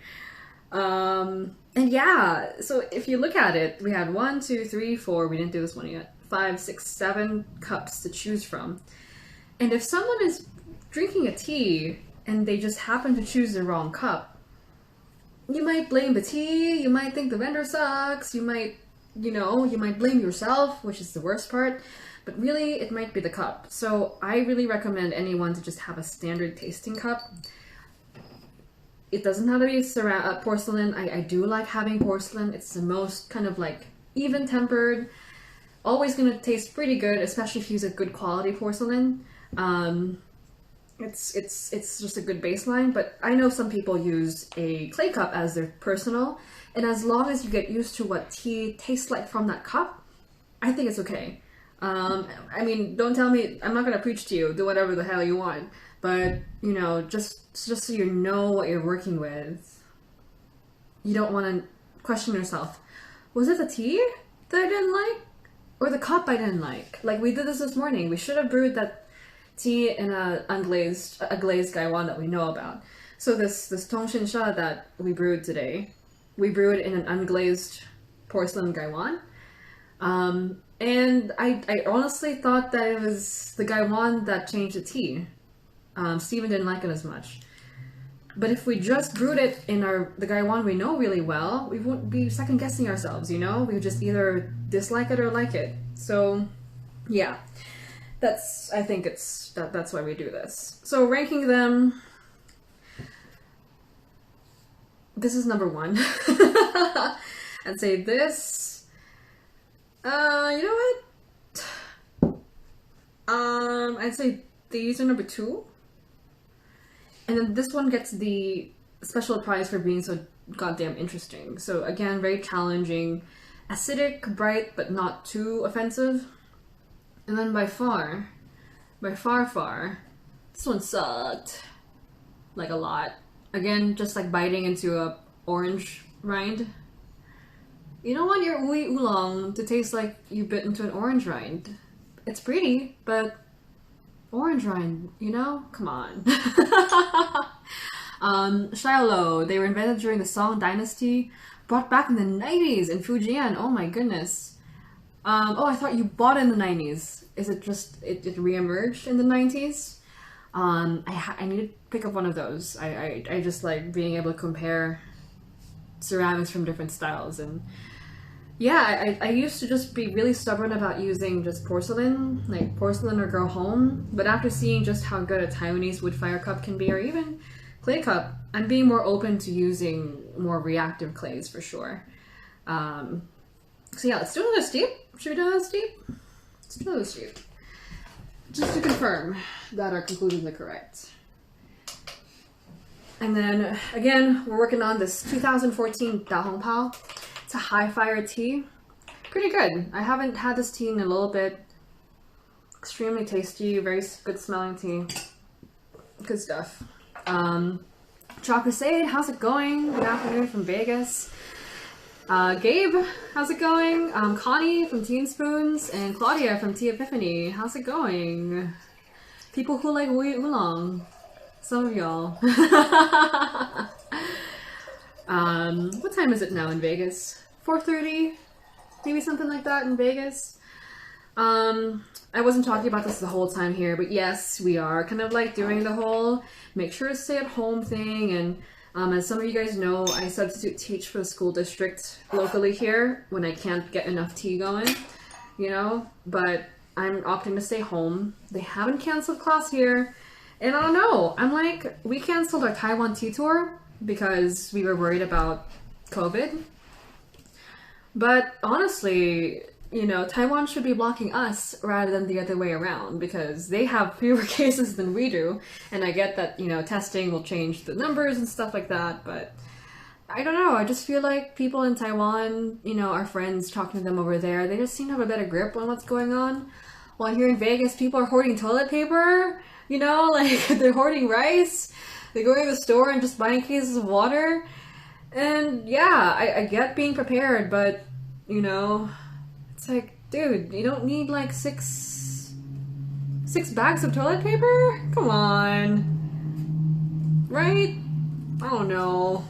And yeah, so if you look at it, we had 1, 2, 3, 4, we didn't do this one yet, 5, 6, 7 cups to choose from. And if someone is drinking a tea and they just happen to choose the wrong cup, you might blame the tea, you might think the vendor sucks, you might blame yourself, which is the worst part. But really, it might be the cup. So I really recommend anyone to just have a standard tasting cup. It doesn't have to be porcelain. I do like having porcelain. It's the most kind of like even tempered. Always going to taste pretty good, especially if you use a good quality porcelain. It's just a good baseline. But I know some people use a clay cup as their personal. And as long as you get used to what tea tastes like from that cup, I think it's okay. I mean, don't tell me, I'm not gonna preach to you, do whatever the hell you want, but, you know, just so you know what you're working with, you don't want to question yourself. Was it the tea that I didn't like? Or the cup I didn't like? Like, we did this morning. We should have brewed that tea in a glazed gaiwan that we know about. So this Tongshin Sha that we brewed today, we brewed in an unglazed porcelain gaiwan. And I honestly thought that it was the gaiwan that changed the tea. Steven didn't like it as much. But if we just brewed it in the gaiwan we know really well, we won't be second guessing ourselves, you know? We would just either dislike it or like it. So, yeah. I think that's why we do this. So ranking them, this is number 1. I'd say this, you know what? I'd say these are number 2. And then this one gets the special prize for being so goddamn interesting. So again, very challenging, acidic, bright, but not too offensive. And then by far, this one sucked. Like a lot. Again, just like biting into a orange rind. You don't want your Ui Oolong to taste like you bit into an orange rind. It's pretty, but orange rind, you know? Come on. Shiloh, they were invented during the Song Dynasty, brought back in the 90s in Fujian. Oh my goodness. Oh, I thought you bought it in the 90s. Is it just, it re-emerged in the 90s? I need to pick up one of those. I just like being able to compare ceramics from different styles. And yeah, I used to just be really stubborn about using just porcelain, like porcelain or go home. But after seeing just how good a Taiwanese wood fire cup can be, or even clay cup, I'm being more open to using more reactive clays for sure. So yeah, let's do another steep. Should we do another steep? Let's do another steep. Just to confirm that our conclusions are correct. And then again, we're working on this 2014 Da Hong Pao. It's a high fire tea. Pretty good. I haven't had this tea in a little bit. Extremely tasty, very good smelling tea. Good stuff. Cha Crusade, how's it going? Good afternoon from Vegas. Gabe, how's it going? Connie from Tea and Spoons and Claudia from Tea Epiphany, how's it going? People who like Ui Oolong, some of y'all. What time is it now in Vegas? 4:30? Maybe something like that in Vegas. I wasn't talking about this the whole time here, but yes, we are kind of like doing the whole make sure to stay at home thing. And as some of you guys know, I substitute teach for the school district locally here when I can't get enough tea going, you know, but I'm opting to stay home. They haven't canceled class here. And I don't know, I'm like, we canceled our Taiwan tea tour because we were worried about COVID. But honestly, you know, Taiwan should be blocking us rather than the other way around because they have fewer cases than we do. And I get that, you know, testing will change the numbers and stuff like that, but I don't know. I just feel like people in Taiwan, you know, our friends talking to them over there, they just seem to have a better grip on what's going on. While here in Vegas, people are hoarding toilet paper, you know, like they're hoarding rice. They're going to the store and just buying cases of water. And yeah, I get being prepared, but, you know, it's like, dude, you don't need like six bags of toilet paper? Come on. Right? I don't know.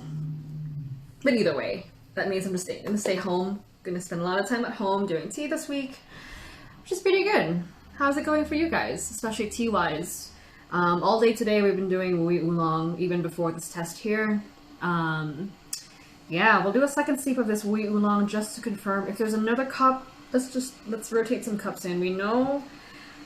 But either way, that means I'm gonna stay home. Gonna spend a lot of time at home doing tea this week, which is pretty good. How's it going for you guys, especially tea-wise? All day today we've been doing Ui Oolong, even before this test here. Yeah, we'll do a second steep of this Ui Oolong just to confirm. If there's another cup, let's rotate some cups in. We know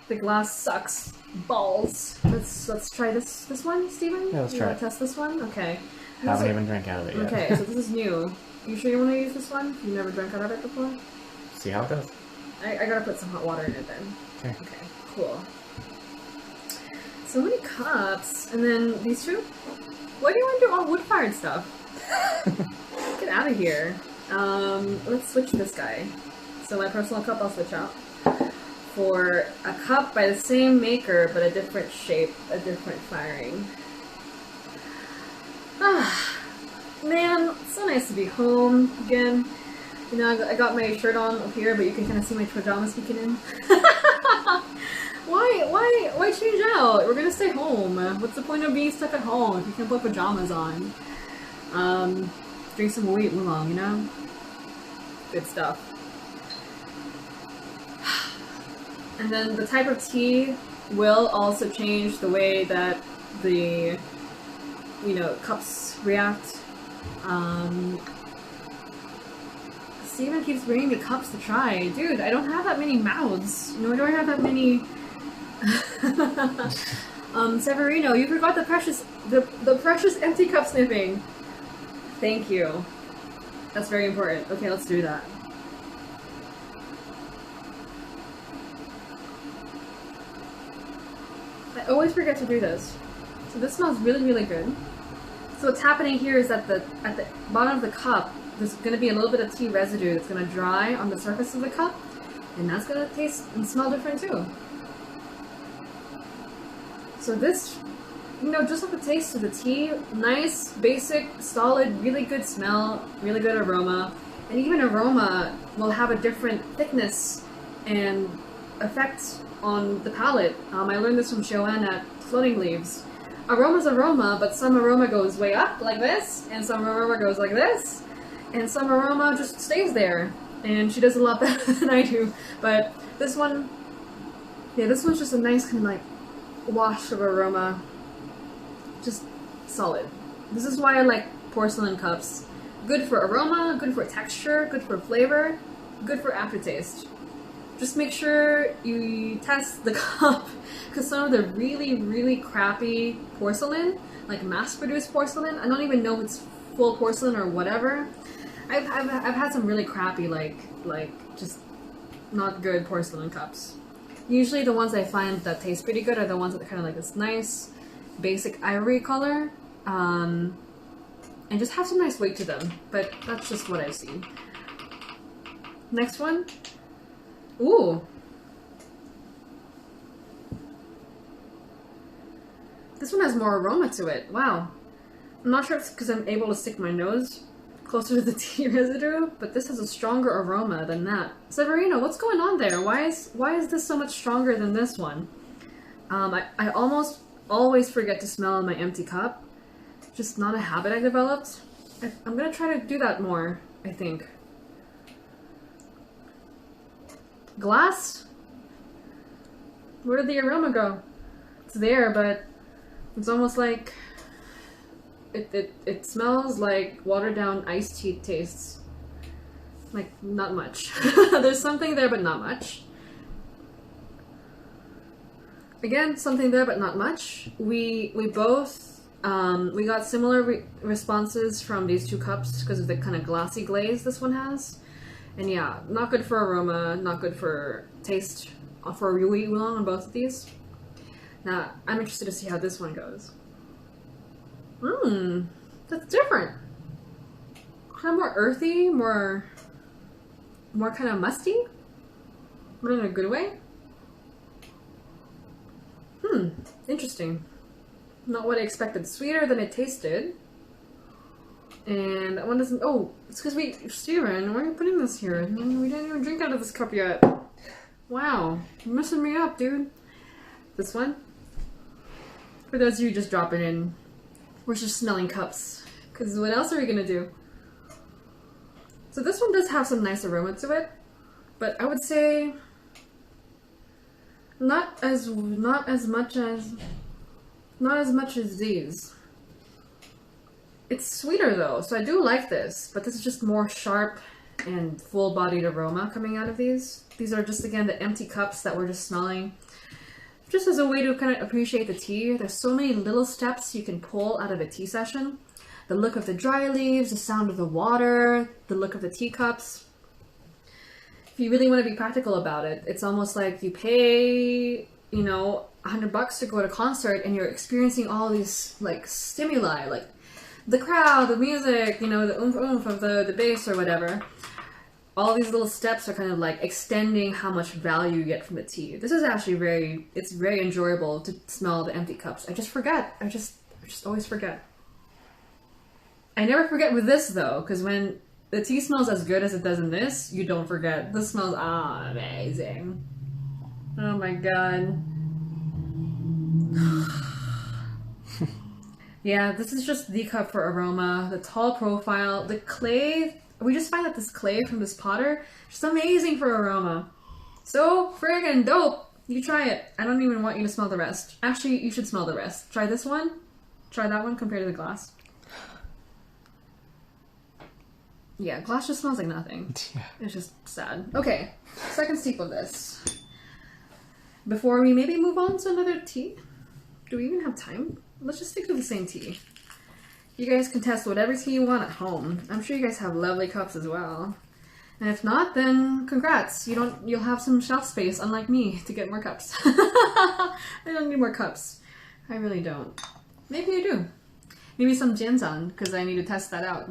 the glass sucks balls. Let's try this one, Steven? Yeah, let's you try wanna it. test this one? Okay. Haven't even drank out of it yet. Okay, so this is new. You sure you want to use this one? You never drank out of it before? See how it goes. I gotta put some hot water in it then. Okay. Okay, cool. So many cups, and then these two? Why do you want to do all wood-fired stuff? Get out of here. Let's switch this guy. So my personal cup I'll switch out for a cup by the same maker, but a different shape, a different firing. Ah, man, it's so nice to be home again. You know, I got my shirt on up here, but you can kind of see my pajamas peeking in. Why change out? We're gonna stay home. What's the point of being stuck at home if you can put pajamas on? Drink some wheat oolong, you know? Good stuff. And then the type of tea will also change the way that the, you know, cups react. Steven keeps bringing me cups to try. Dude, I don't have that many mouths, nor do I have that many... Severino, you forgot the precious empty cup sniffing. Thank you. That's very important. Okay, let's do that. I always forget to do this. So this smells really, really good. So what's happening here is that at the bottom of the cup, there's going to be a little bit of tea residue that's going to dry on the surface of the cup, and that's going to taste and smell different too. So this, you know, just like the taste of the tea, nice, basic, solid, really good smell, really good aroma, and even aroma will have a different thickness and effect on the palate. I learned this from Joanne at Floating Leaves. Aroma's aroma, but some aroma goes way up like this, and some aroma goes like this, and some aroma just stays there. And she does a lot better than I do. But this one, yeah, this one's just a nice kind of like wash of aroma. Just solid. This is why I like porcelain cups. Good for aroma, good for texture, good for flavor, good for aftertaste. Just make sure you test the cup, because some of the really, really crappy porcelain, like mass-produced porcelain, I don't even know if it's full porcelain or whatever. I've had some really crappy, like just not good porcelain cups. Usually the ones I find that taste pretty good are the ones that are kind of like this nice, basic ivory color, and just have some nice weight to them. But that's just what I've seen. Next one. Ooh. This one has more aroma to it. Wow. I'm not sure if it's because I'm able to stick my nose closer to the tea residue, but this has a stronger aroma than that. Severino, what's going on there? Why is this so much stronger than this one? I almost always forget to smell in my empty cup. Just not a habit I developed. I'm gonna try to do that more, I think. Glass? Where did the aroma go? It's there, but it's almost like it smells like watered down iced tea tastes. Like, not much. There's something there, but not much. Again, something there, but not much. We both, we got similar responses from these two cups because of the kind of glassy glaze this one has. And yeah, not good for aroma, not good for taste, for wheat oolong on both of these. Now, I'm interested to see how this one goes. That's different. Kind of more earthy, more kind of musty, but in a good way. Interesting. Not what I expected. Sweeter than it tasted. And that one doesn't. Oh, it's because Steven, why are you putting this here? We didn't even drink out of this cup yet. Wow, you're messing me up, dude. This one. For those of you just dropping in, we're just smelling cups. Because what else are we gonna do? So this one does have some nice aroma to it, but I would say not as much as these. It's sweeter though, so I do like this, but this is just more sharp and full-bodied aroma coming out of these. These are just, again, the empty cups that we're just smelling. Just as a way to kind of appreciate the tea. There's so many little steps you can pull out of a tea session. The look of the dry leaves, the sound of the water, the look of the teacups. If you really want to be practical about it, it's almost like you pay, you know, $100 to go to a concert and you're experiencing all these like stimuli, like the crowd, the music, you know, the oomph oomph of the bass or whatever. all these little steps are kind of like extending how much value you get from the tea. This is actually it's very enjoyable to smell the empty cups. I just forget. I just always forget. I never forget with this though, because when the tea smells as good as it does in this, you don't forget. This smells amazing. Oh my god. Yeah, this is just the cup for aroma, the tall profile, the clay. We just find that this clay from this potter just amazing for aroma. So friggin' dope. You try it. I don't even want you to smell the rest. Actually, you should smell the rest. Try this one. Try that one compared to the glass. Yeah, glass just smells like nothing. Yeah. It's just sad. Okay, second steep of this. Before we maybe move on to another tea. Do we even have time? Let's just stick to the same tea. You guys can test whatever tea you want at home. I'm sure you guys have lovely cups as well. And if not, then congrats. You'll have some shelf space, unlike me, to get more cups. I don't need more cups. I really don't. Maybe I do. Maybe some Jianzan, because I need to test that out.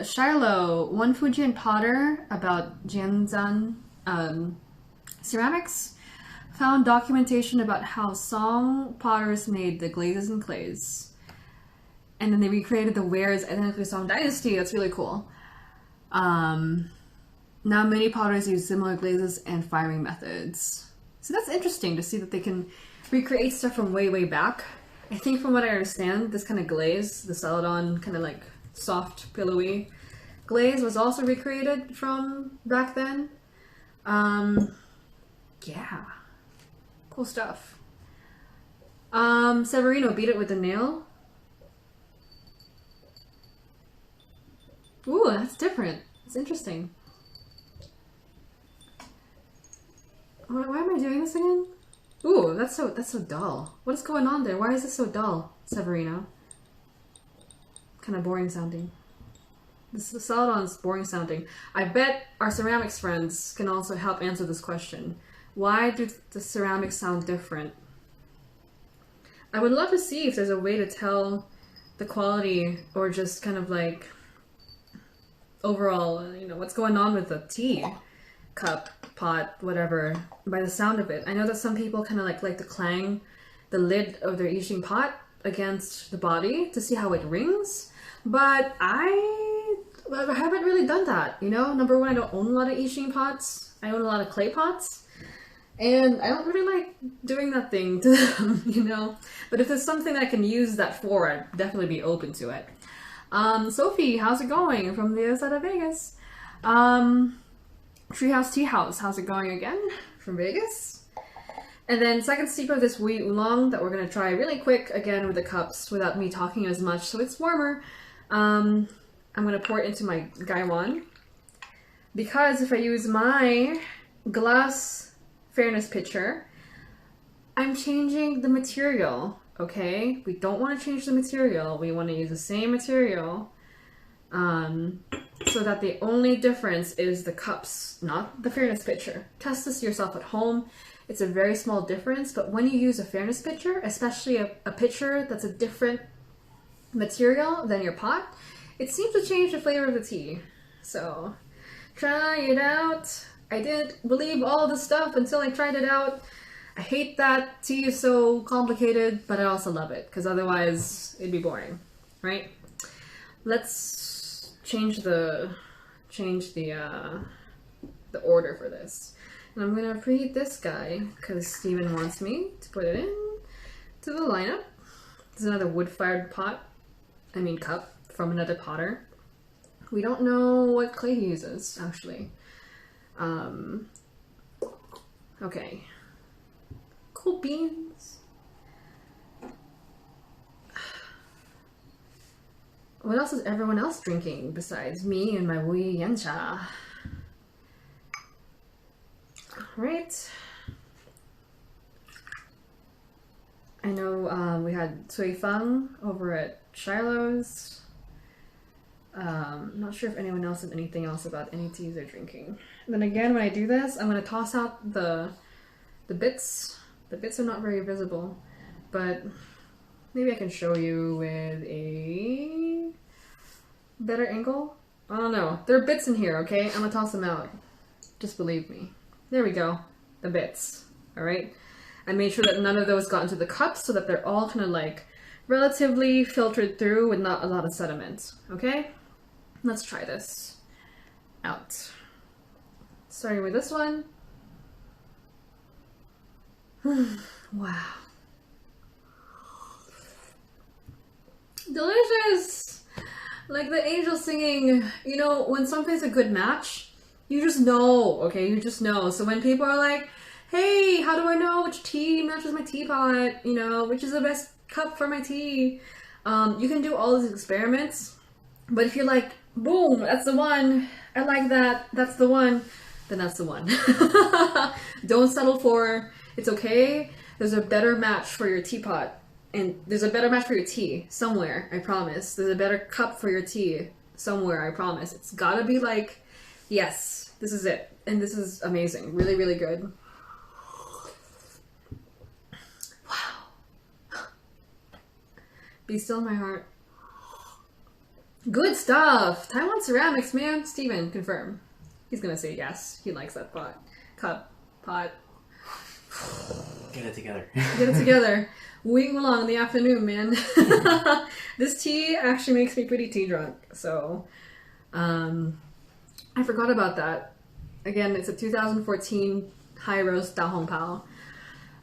Shiloh, One Fujian Potter about Jianzan ceramics found documentation about how Song potters made the glazes and clays. And then they recreated the wares identically Song Dynasty. That's really cool. Now many potters use similar glazes and firing methods. So that's interesting to see that they can recreate stuff from way, way back. I think from what I understand, this kind of glaze, the Celadon kind of like soft, pillowy glaze was also recreated from back then. Yeah. Cool stuff. Severino, beat it with a nail. Ooh, that's different. It's interesting. Why am I doing this again? Ooh, that's so dull. What is going on there? Why is this so dull, Severino? Kind of boring sounding. This Celadon's boring sounding. I bet our ceramics friends can also help answer this question. Why do the ceramics sound different? I would love to see if there's a way to tell the quality or just kind of like overall, what's going on with the tea cup, pot, whatever, by the sound of it. I know that some people kind of like to clang the lid of their Yixing pot against the body to see how it rings, but I haven't really done that, Number one, I don't own a lot of Yixing pots. I own a lot of clay pots. And I don't really like doing that thing to them, But if there's something that I can use that for, I'd definitely be open to it. Sophie, how's it going? From the other side of Vegas. Treehouse Tea House, how's it going again? From Vegas. And then second steep of this wheat oolong that we're going to try really quick, again with the cups, without me talking as much, so it's warmer. I'm going to pour it into my Gaiwan. Because if I use my glass fairness pitcher, I'm changing the material, okay? We don't want to change the material. We want to use the same material so that the only difference is the cups, not the fairness pitcher. Test this yourself at home. It's a very small difference, but when you use a fairness pitcher, especially a pitcher that's a different material than your pot, it seems to change the flavor of the tea. So try it out. I didn't believe all the stuff until I tried it out. I hate that tea is so complicated, but I also love it, because otherwise it'd be boring, right? Let's change the order for this. And I'm gonna preheat this guy, because Steven wants me to put it in to the lineup. This is another wood-fired cup from another potter. We don't know what clay he uses, actually. Okay. Cool beans. What else is everyone else drinking besides me and my Wui Yancha? Alright. I know we had Cui Feng over at Shiloh's. Not sure if anyone else has anything else about any teas they're drinking. And then again, when I do this, I'm going to toss out the bits. The bits are not very visible, but maybe I can show you with a better angle. I don't know. There are bits in here, okay? I'm gonna toss them out. Just believe me. There we go. The bits. Alright? I made sure that none of those got into the cups so that they're all kind of like relatively filtered through with not a lot of sediment. Okay? Let's try this out. Starting with this one. Wow. Delicious! Like the angel singing, you know, when something's a good match, you just know, okay? You just know. So when people are like, hey, how do I know which tea matches my teapot? You know, which is the best cup for my tea? You can do all these experiments, but if you're like, boom, that's the one, I like that, that's the one, then that's the one. Don't settle for, it's okay, there's a better match for your teapot. And there's a better match for your tea somewhere, I promise. There's a better cup for your tea somewhere, I promise. It's gotta be like, yes, this is it. And this is amazing. Really, really good. Wow. Be still in my heart. Good stuff. Taiwan Ceramics, man. Steven, confirm. He's gonna say yes. He likes that pot. Cup. Pot. Get it together. Get it together. Wing along in the afternoon, man. This tea actually makes me pretty tea drunk. So, I forgot about that. Again, it's a 2014 high roast Da Hong Pao.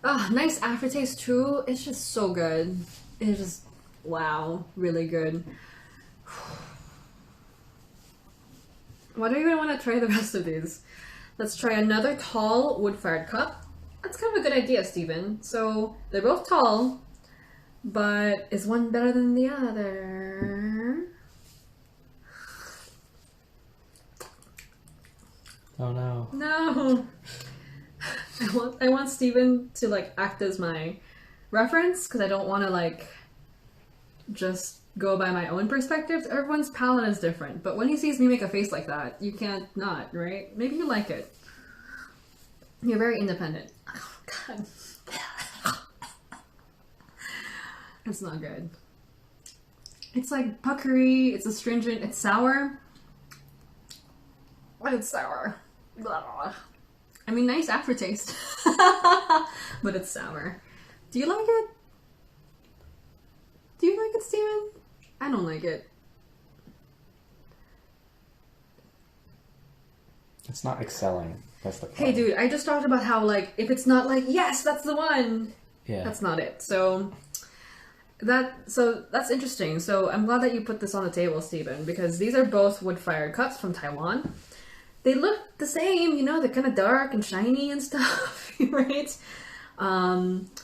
Ah, nice aftertaste too. It's just so good. It's just, wow, really good. Why do you even want to try the rest of these? Let's try another tall wood-fired cup. That's kind of a good idea, Steven. So, they're both tall, but is one better than the other? Oh no. No! I want Steven to, like, act as my reference, because I don't want to, like, just go by my own perspectives. Everyone's palate is different, but when he sees me make a face like that, you can't not, right? Maybe you like it. You're very independent. Oh, God. It's not good. It's like puckery, it's astringent, it's sour. It's sour. Blah. I mean, nice aftertaste. But it's sour. Do you like it? Do you like it, Steven? I don't like it. It's not excelling. That's the problem. Hey, dude, I just talked about how, like, if it's not like, yes, that's the one, Yeah. that's not it. So that's interesting. So I'm glad that you put this on the table, Steven, because these are both wood-fired cups from Taiwan. They look the same, you know, they're kind of dark and shiny and stuff, right?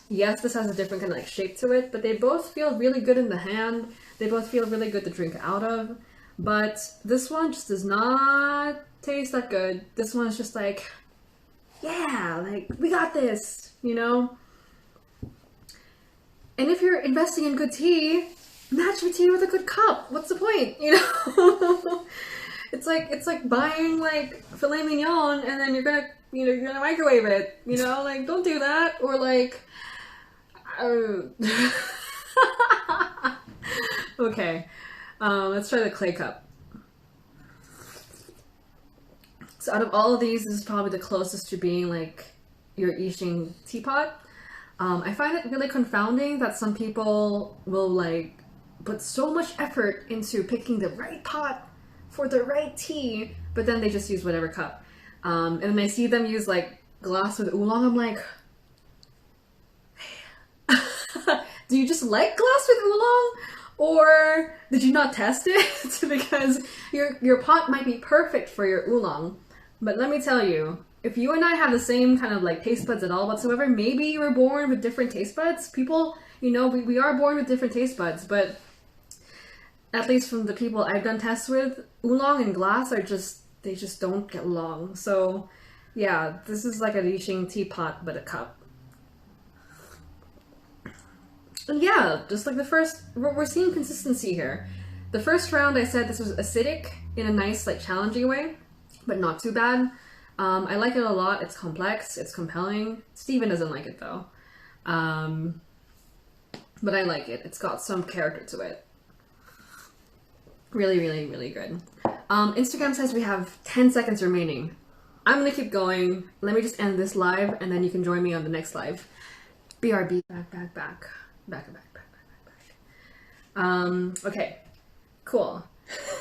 Yes, this has a different kind of like shape to it, but they both feel really good in the hand. They both feel really good to drink out of. But this one just does not taste that good. This one's just like, yeah, like, we got this, you know? And if you're investing in good tea, match your tea with a good cup. What's the point, you know? It's like buying like filet mignon and then you're gonna microwave it, you know? Like, don't do that. Or like, okay, let's try the clay cup. So out of all of these, this is probably the closest to being like your Yixing teapot. I find it really confounding that some people will like put so much effort into picking the right pot for the right tea, but then they just use whatever cup. And then I see them use like glass with oolong. I'm like, do you just like glass with oolong? Or did you not test it? Because your pot might be perfect for your oolong. But let me tell you, if you and I have the same kind of like taste buds at all whatsoever, maybe you were born with different taste buds. People, you know, we are born with different taste buds, but at least from the people I've done tests with, oolong and glass they just don't get along. So yeah, this is like a Yixing teapot, but a cup. And yeah, just like the first, we're seeing consistency here. The first round I said this was acidic in a nice, like challenging way, but not too bad. I like it a lot. It's complex, it's compelling. Steven doesn't like it though. But I like it. It's got some character to it. Really, really, really good. Instagram says we have 10 seconds remaining. I'm gonna keep going. Let me just end this live and then you can join me on the next live. BRB, back. Okay, cool.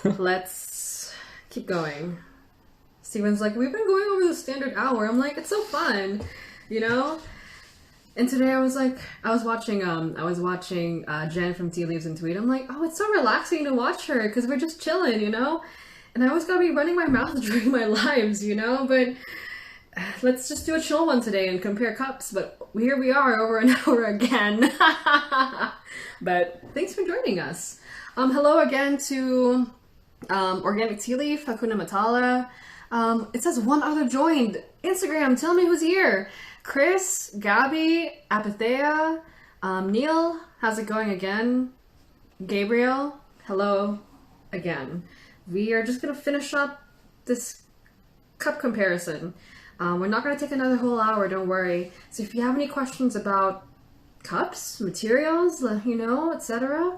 Let's keep going. Steven's like, we've been going over the standard hour. I'm like, it's so fun, you know? And today I was watching Jen from Tea Leaves and Tweet. I'm like, oh, it's so relaxing to watch her because we're just chilling, you know? And I always gotta be running my mouth during my lives, you know? But let's just do a chill one today and compare cups. But here we are over an hour again. But thanks for joining us. Hello again to Organic Tea Leaf, Hakuna Matala. It says one other joined. Instagram, tell me who's here. Chris, Gabby, Apathea, Neil, how's it going again? Gabriel, hello again. We are just gonna finish up this cup comparison. We're not gonna take another whole hour, don't worry. So if you have any questions about cups, materials, you know, etc.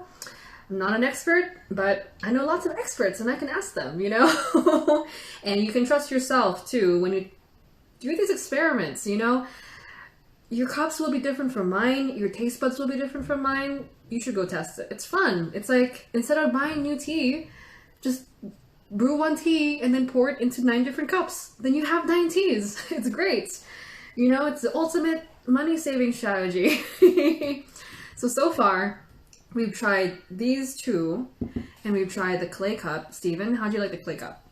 I'm not an expert, but I know lots of experts and I can ask them, you know? And you can trust yourself too when you do these experiments, you know? Your cups will be different from mine, your taste buds will be different from mine. You should go test it. It's fun. It's like, instead of buying new tea, just brew one tea and then pour it into 9 different cups. Then you have 9 teas. It's great. You know, it's the ultimate money-saving strategy. So far, we've tried these 2, and we've tried the clay cup. Steven, how'd you like the clay cup?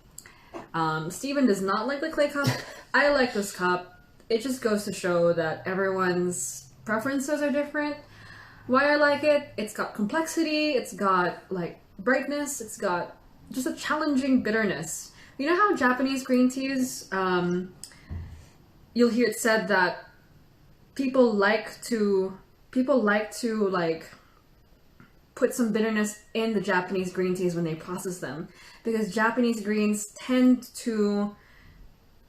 Steven does not like the clay cup. I like this cup. It just goes to show that everyone's preferences are different. Why I like it, it's got complexity, it's got like brightness, it's got just a challenging bitterness. You know how Japanese green teas, you'll hear it said that people like to like put some bitterness in the Japanese green teas when they process them, because Japanese greens tend to,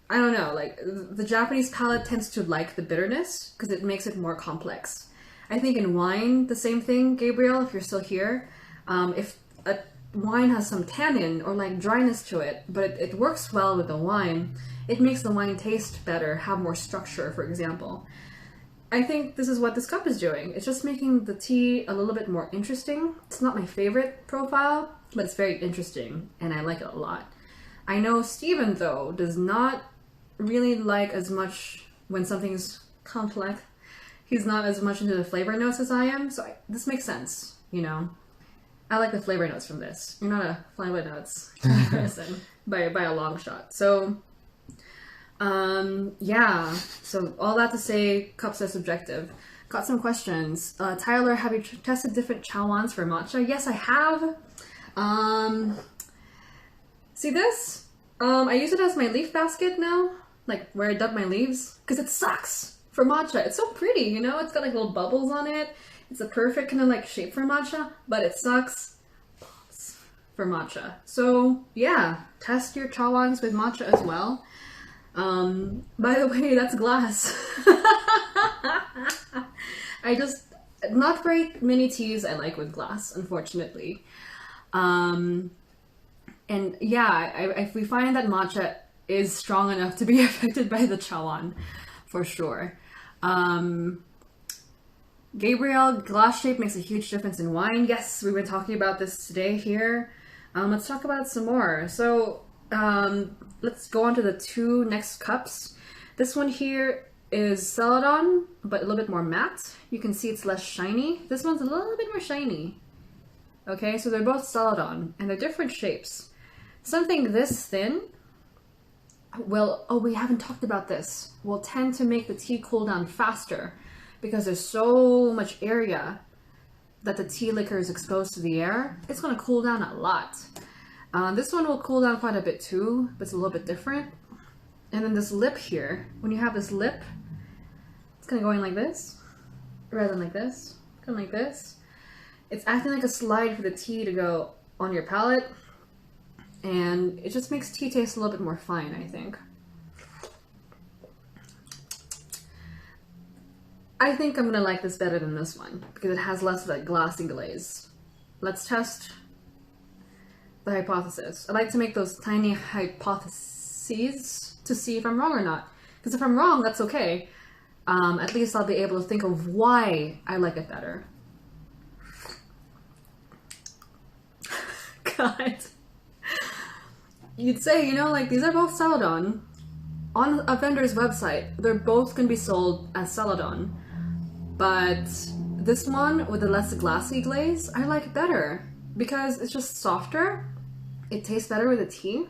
I don't know, like the Japanese palate tends to like the bitterness because it makes it more complex. I think in wine, the same thing, Gabriel, if you're still here. If a wine has some tannin or like dryness to it, but it works well with the wine, it makes the wine taste better, have more structure, for example. I think this is what this cup is doing. It's just making the tea a little bit more interesting. It's not my favorite profile, but it's very interesting and I like it a lot. I know Steven, though, does not really like as much when something's complex. He's not as much into the flavor notes as I am, so this makes sense, you know. I like the flavor notes from this. You're not a flavor notes person by a long shot. So, yeah. So all that to say, cups are subjective. Got some questions. Tyler, have you tested different chawans for matcha? Yes, I have. See this? I use it as my leaf basket now, like where I dump my leaves, because it sucks for matcha. It's so pretty, you know? It's got like little bubbles on it. It's a perfect kind of like shape for matcha, but it sucks for matcha. So yeah, test your chawans with matcha as well. By the way, that's glass. Not very many teas I like with glass, unfortunately. And yeah, we find that matcha is strong enough to be affected by the chawan, for sure. Gabriel, glass shape makes a huge difference in wine. Yes, we've been talking about this today here. Let's talk about it some more. So let's go on to the 2 next cups. This one here is Celadon, but a little bit more matte. You can see it's less shiny. This one's a little bit more shiny. Okay, so they're both Celadon, and they're different shapes. Something this thin will, oh, we haven't talked about this, will tend to make the tea cool down faster because there's so much area that the tea liquor is exposed to the air. It's going to cool down a lot. This one will cool down quite a bit too, but it's a little bit different. And then this lip here, when you have this lip, it's kind of going like this, rather than like this, kind of like this. It's acting like a slide for the tea to go on your palate, and it just makes tea taste a little bit more fine, I think. I think I'm gonna like this better than this one because it has less of that glassy glaze. Let's test the hypothesis. I like to make those tiny hypotheses to see if I'm wrong or not. Because if I'm wrong, that's okay. At least I'll be able to think of why I like it better. God. You'd say, you know, like, these are both Celadon. On a vendor's website, they're both going to be sold as Celadon. But this one, with the less glassy glaze, I like better. Because it's just softer. It tastes better with a tea.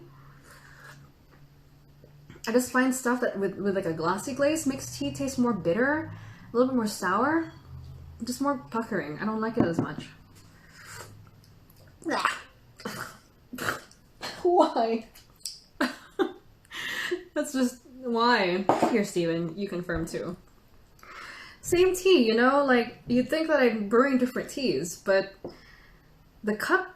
I just find stuff that with like a glassy glaze makes tea taste more bitter, a little bit more sour, just more puckering. I don't like it as much. Why? That's just why. Here, Steven, you confirm too. Same tea, you know, like you'd think that I'm brewing different teas, but the cup.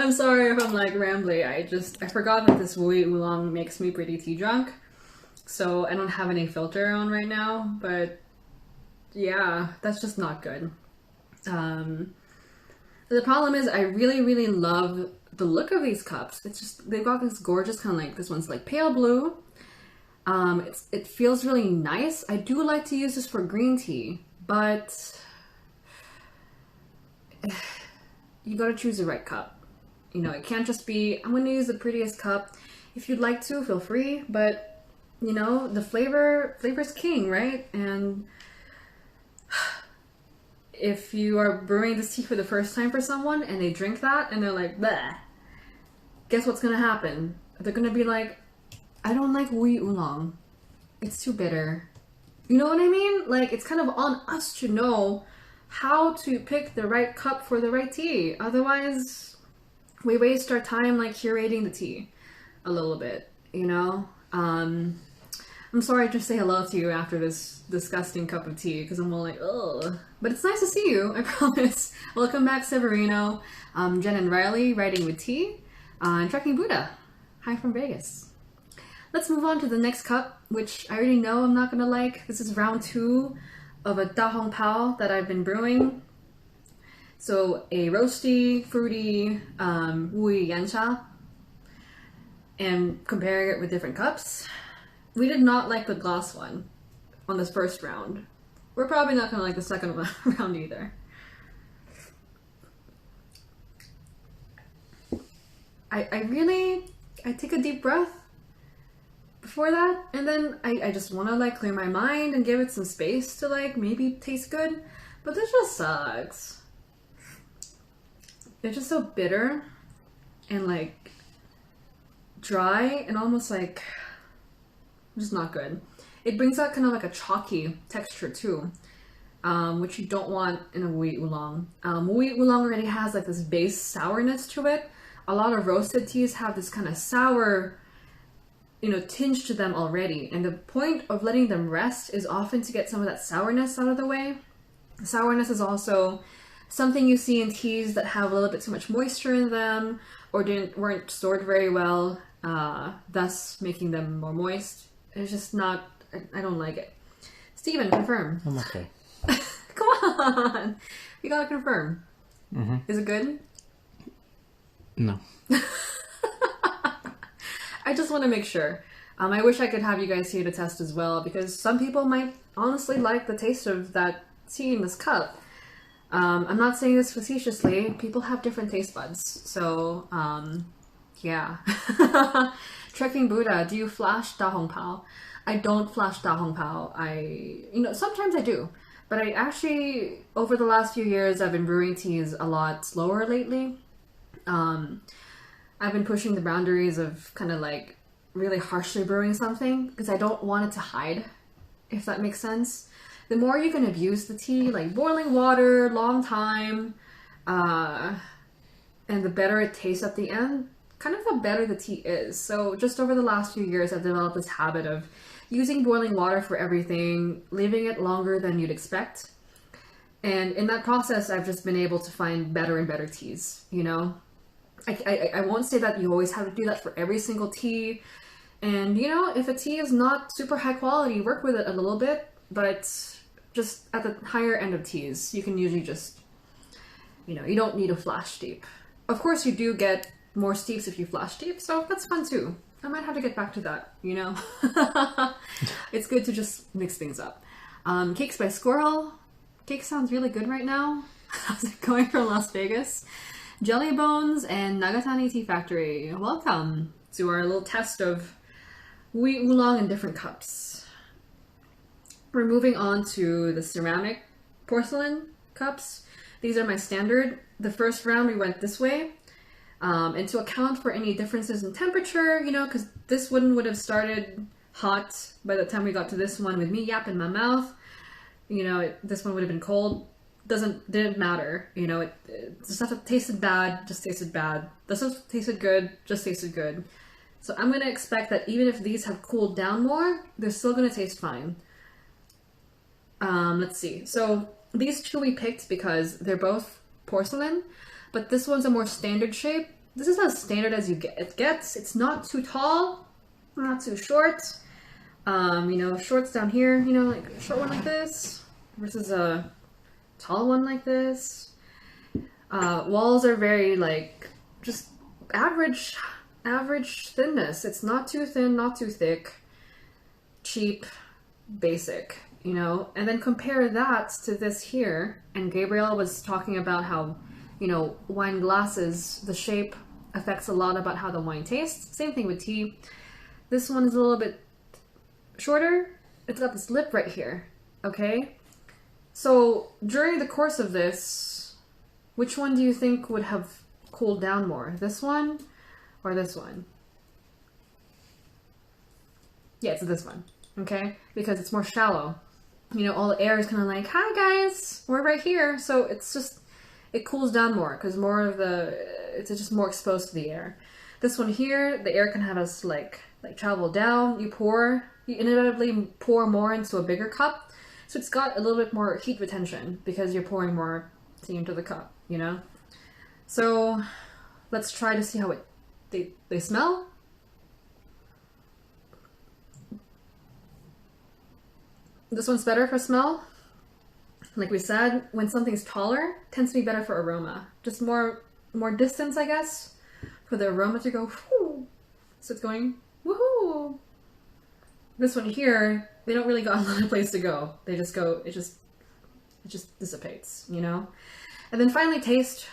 I'm sorry if I'm like rambly. I forgot that this Wu Oolong makes me pretty tea drunk, so I don't have any filter on right now. But yeah, that's just not good. The problem is I really, really love the look of these cups. It's just, they've got this gorgeous kind of like, this one's like pale blue. It feels really nice. I do like to use this for green tea, but you gotta choose the right cup. You know, it can't just be, I'm gonna use the prettiest cup. If you'd like to, feel free, but you know, the flavor's king, right? And if you are brewing this tea for the first time for someone and they drink that and they're like, bleh, guess what's gonna happen? They're gonna be like, I don't like Wu Oolong. It's too bitter. You know what I mean? Like, it's kind of on us to know how to pick the right cup for the right tea. Otherwise, we waste our time like curating the tea a little bit, you know? I'm sorry to say hello to you after this disgusting cup of tea, because I'm all like, ugh. But it's nice to see you, I promise. Welcome back, Severino. Jen and Riley, writing with tea. And Trekking Buddha. Hi from Vegas. Let's move on to the next cup, which I already know I'm not gonna like. This is round 2 of a Da Hong Pao that I've been brewing. So a roasty, fruity Wu Yancha. And comparing it with different cups. We did not like the glass one on this first round. We're probably not gonna like the second round either. I take a deep breath before that, and then I just want to like clear my mind and give it some space to like maybe taste good, but this just sucks. It's just so bitter and like dry and almost like just not good. It brings out kind of like a chalky texture too, which you don't want in a Wu Oolong. Wu Oolong already has like this base sourness to it. A lot of roasted teas have this kind of sour, you know, tinge to them already. And the point of letting them rest is often to get some of that sourness out of the way. Sourness is also something you see in teas that have a little bit too much moisture in them or weren't stored very well, thus making them more moist. It's just not, I don't like it. Steven, confirm. I'm okay. Come on! You gotta confirm. Mm-hmm. Is it good? No. I just want to make sure. I wish I could have you guys here to test as well, because some people might honestly like the taste of that tea in this cup. I'm not saying this facetiously. People have different taste buds. So, yeah. Trekking Buddha, do you flash Da Hong Pao? I don't flash Da Hong Pao. Sometimes I do. But I actually, over the last few years, I've been brewing teas a lot slower lately. I've been pushing the boundaries of kind of like really harshly brewing something because I don't want it to hide, if that makes sense. The more you can abuse the tea, like boiling water, long time, and the better it tastes at the end, kind of the better the tea is. So just over the last few years, I've developed this habit of using boiling water for everything, leaving it longer than you'd expect. And in that process, I've just been able to find better and better teas, you know? I won't say that you always have to do that for every single tea. And, you know, if a tea is not super high quality, work with it a little bit, but just at the higher end of teas, you can usually just, you don't need a flash steep. Of course, you do get more steeps if you flash steep, so that's fun too. I might have to get back to that, It's good to just mix things up. Cakes by Squirrel. Cake sounds really good right now. How's it going from Las Vegas? Jelly Bones and Nagatani Tea Factory. Welcome to our little test of wheat oolong in different cups. We're moving on to the ceramic porcelain cups. These are my standard. The first round we went this way. And to account for any differences in temperature, because this one would have started hot by the time we got to this one with me yapping my mouth. This one would have been cold. Didn't matter. The stuff that tasted bad just tasted bad. The stuff that tasted good just tasted good. So I'm going to expect that even if these have cooled down more, they're still going to taste fine. Let's see. So these two we picked because they're both porcelain, but this one's a more standard shape. This is as standard as it gets. It's not too tall, not too short. Shorts down here, like a short one like this versus a tall one like this. Walls are very just average thinness. It's not too thin, not too thick, cheap, basic, and then compare that to this here. And Gabrielle was talking about how, wine glasses, the shape affects a lot about how the wine tastes. Same thing with tea. This one is a little bit shorter. It's got this lip right here, okay? So during the course of this, which one do you think would have cooled down more? This one or this one? Yeah, it's this one, okay? Because it's more shallow. All the air is kind of like, hi guys, we're right here. So it cools down more because it's just more exposed to the air. This one here, the air can have us travel down. You inevitably pour more into a bigger cup. So it's got a little bit more heat retention because you're pouring more tea into the cup, So let's try to see how they smell. This one's better for smell. Like we said, when something's taller, it tends to be better for aroma. Just more distance, I guess, for the aroma to go whoo. So it's going woohoo. This one here, they don't really got a lot of place to go. They just go, it just dissipates, And then finally taste.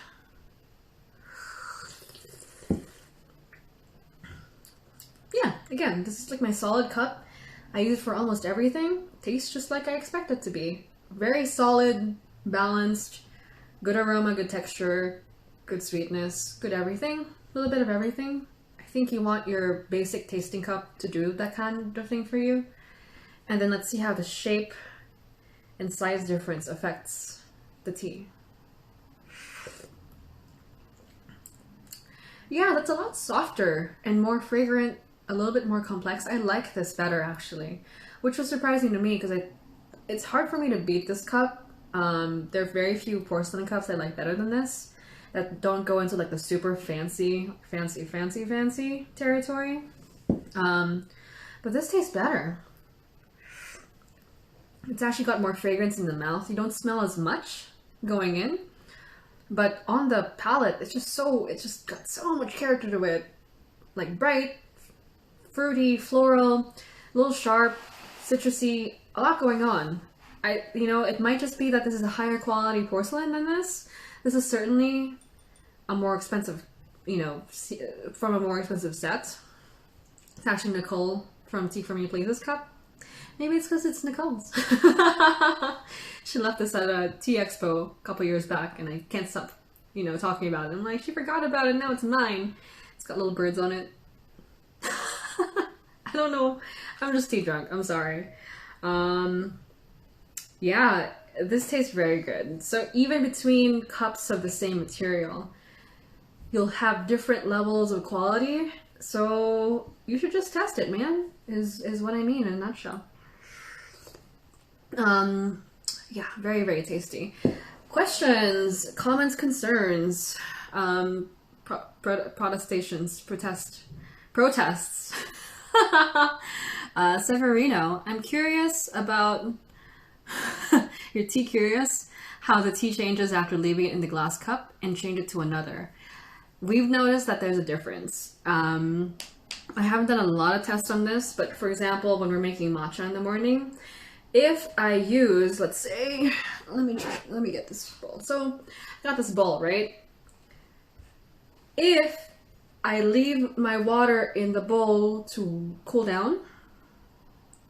Yeah, again, this is like my solid cup. I use it for almost everything. Tastes just like I expect it to be. Very solid, balanced, good aroma, good texture, good sweetness, good everything. A little bit of everything. I think you want your basic tasting cup to do that kind of thing for you. And then let's see how the shape and size difference affects the tea. Yeah, that's a lot softer and more fragrant, a little bit more complex. I like this better actually, which was surprising to me because it's hard for me to beat this cup. There are very few porcelain cups I like better than this that don't go into the super fancy territory. But this tastes better. It's actually got more fragrance in the mouth. You don't smell as much going in, but on the palate, it's just got so much character to it. Bright, fruity, floral, a little sharp, citrusy, a lot going on. It might just be that this is a higher quality porcelain than this. This is certainly a more expensive, from a more expensive set. It's actually Nicole from Tea For Me Please's cup. Maybe it's because it's Nicole's. She left this at a tea expo a couple years back, and I can't stop, talking about it. I'm like, she forgot about it, now it's mine. It's got little birds on it. I don't know. I'm just tea drunk. I'm sorry. Yeah, this tastes very good. So even between cups of the same material, you'll have different levels of quality. So you should just test it, man, is what I mean in a nutshell. Yeah, very, very tasty. Questions, comments, concerns, protests. Severino, I'm curious about you're tea curious how the tea changes after leaving it in the glass cup and change it to another. We've noticed that there's a difference. I haven't done a lot of tests on this, but for example, when we're making matcha in the morning, if I use, let's say, let me get this bowl. So I got this bowl, right? If I leave my water in the bowl to cool down,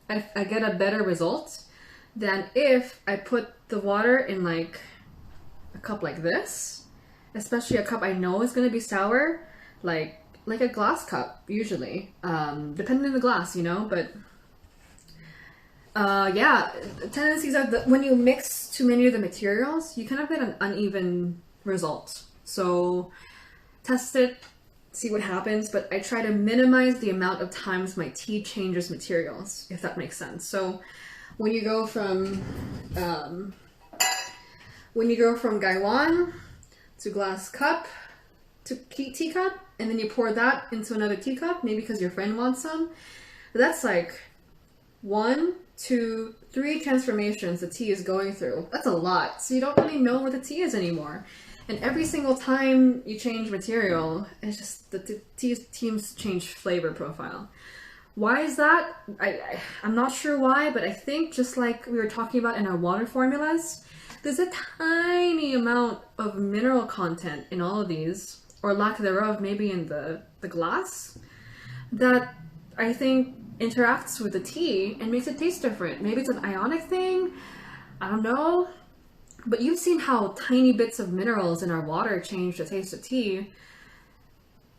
I get a better result than if I put the water in like a cup like this, especially a cup I know is going to be sour, like a glass cup usually, depending on the glass, you know. But yeah, tendencies are that when you mix too many of the materials, you kind of get an uneven result. So test it, see what happens, but I try to minimize the amount of times my tea changes materials, if that makes sense. So when you go from gaiwan to glass cup to teacup, and then you pour that into another teacup, maybe because your friend wants some, that's like 1, 2, 3 transformations the tea is going through. That's a lot. So you don't really know what the tea is anymore. And every single time you change material, it's just the teams change flavor profile. Why is that? I'm not sure why, but I think just like we were talking about in our water formulas, there's a tiny amount of mineral content in all of these, or lack thereof, maybe in the glass, that I think interacts with the tea and makes it taste different. Maybe it's an ionic thing, I don't know. But you've seen how tiny bits of minerals in our water change the taste of tea.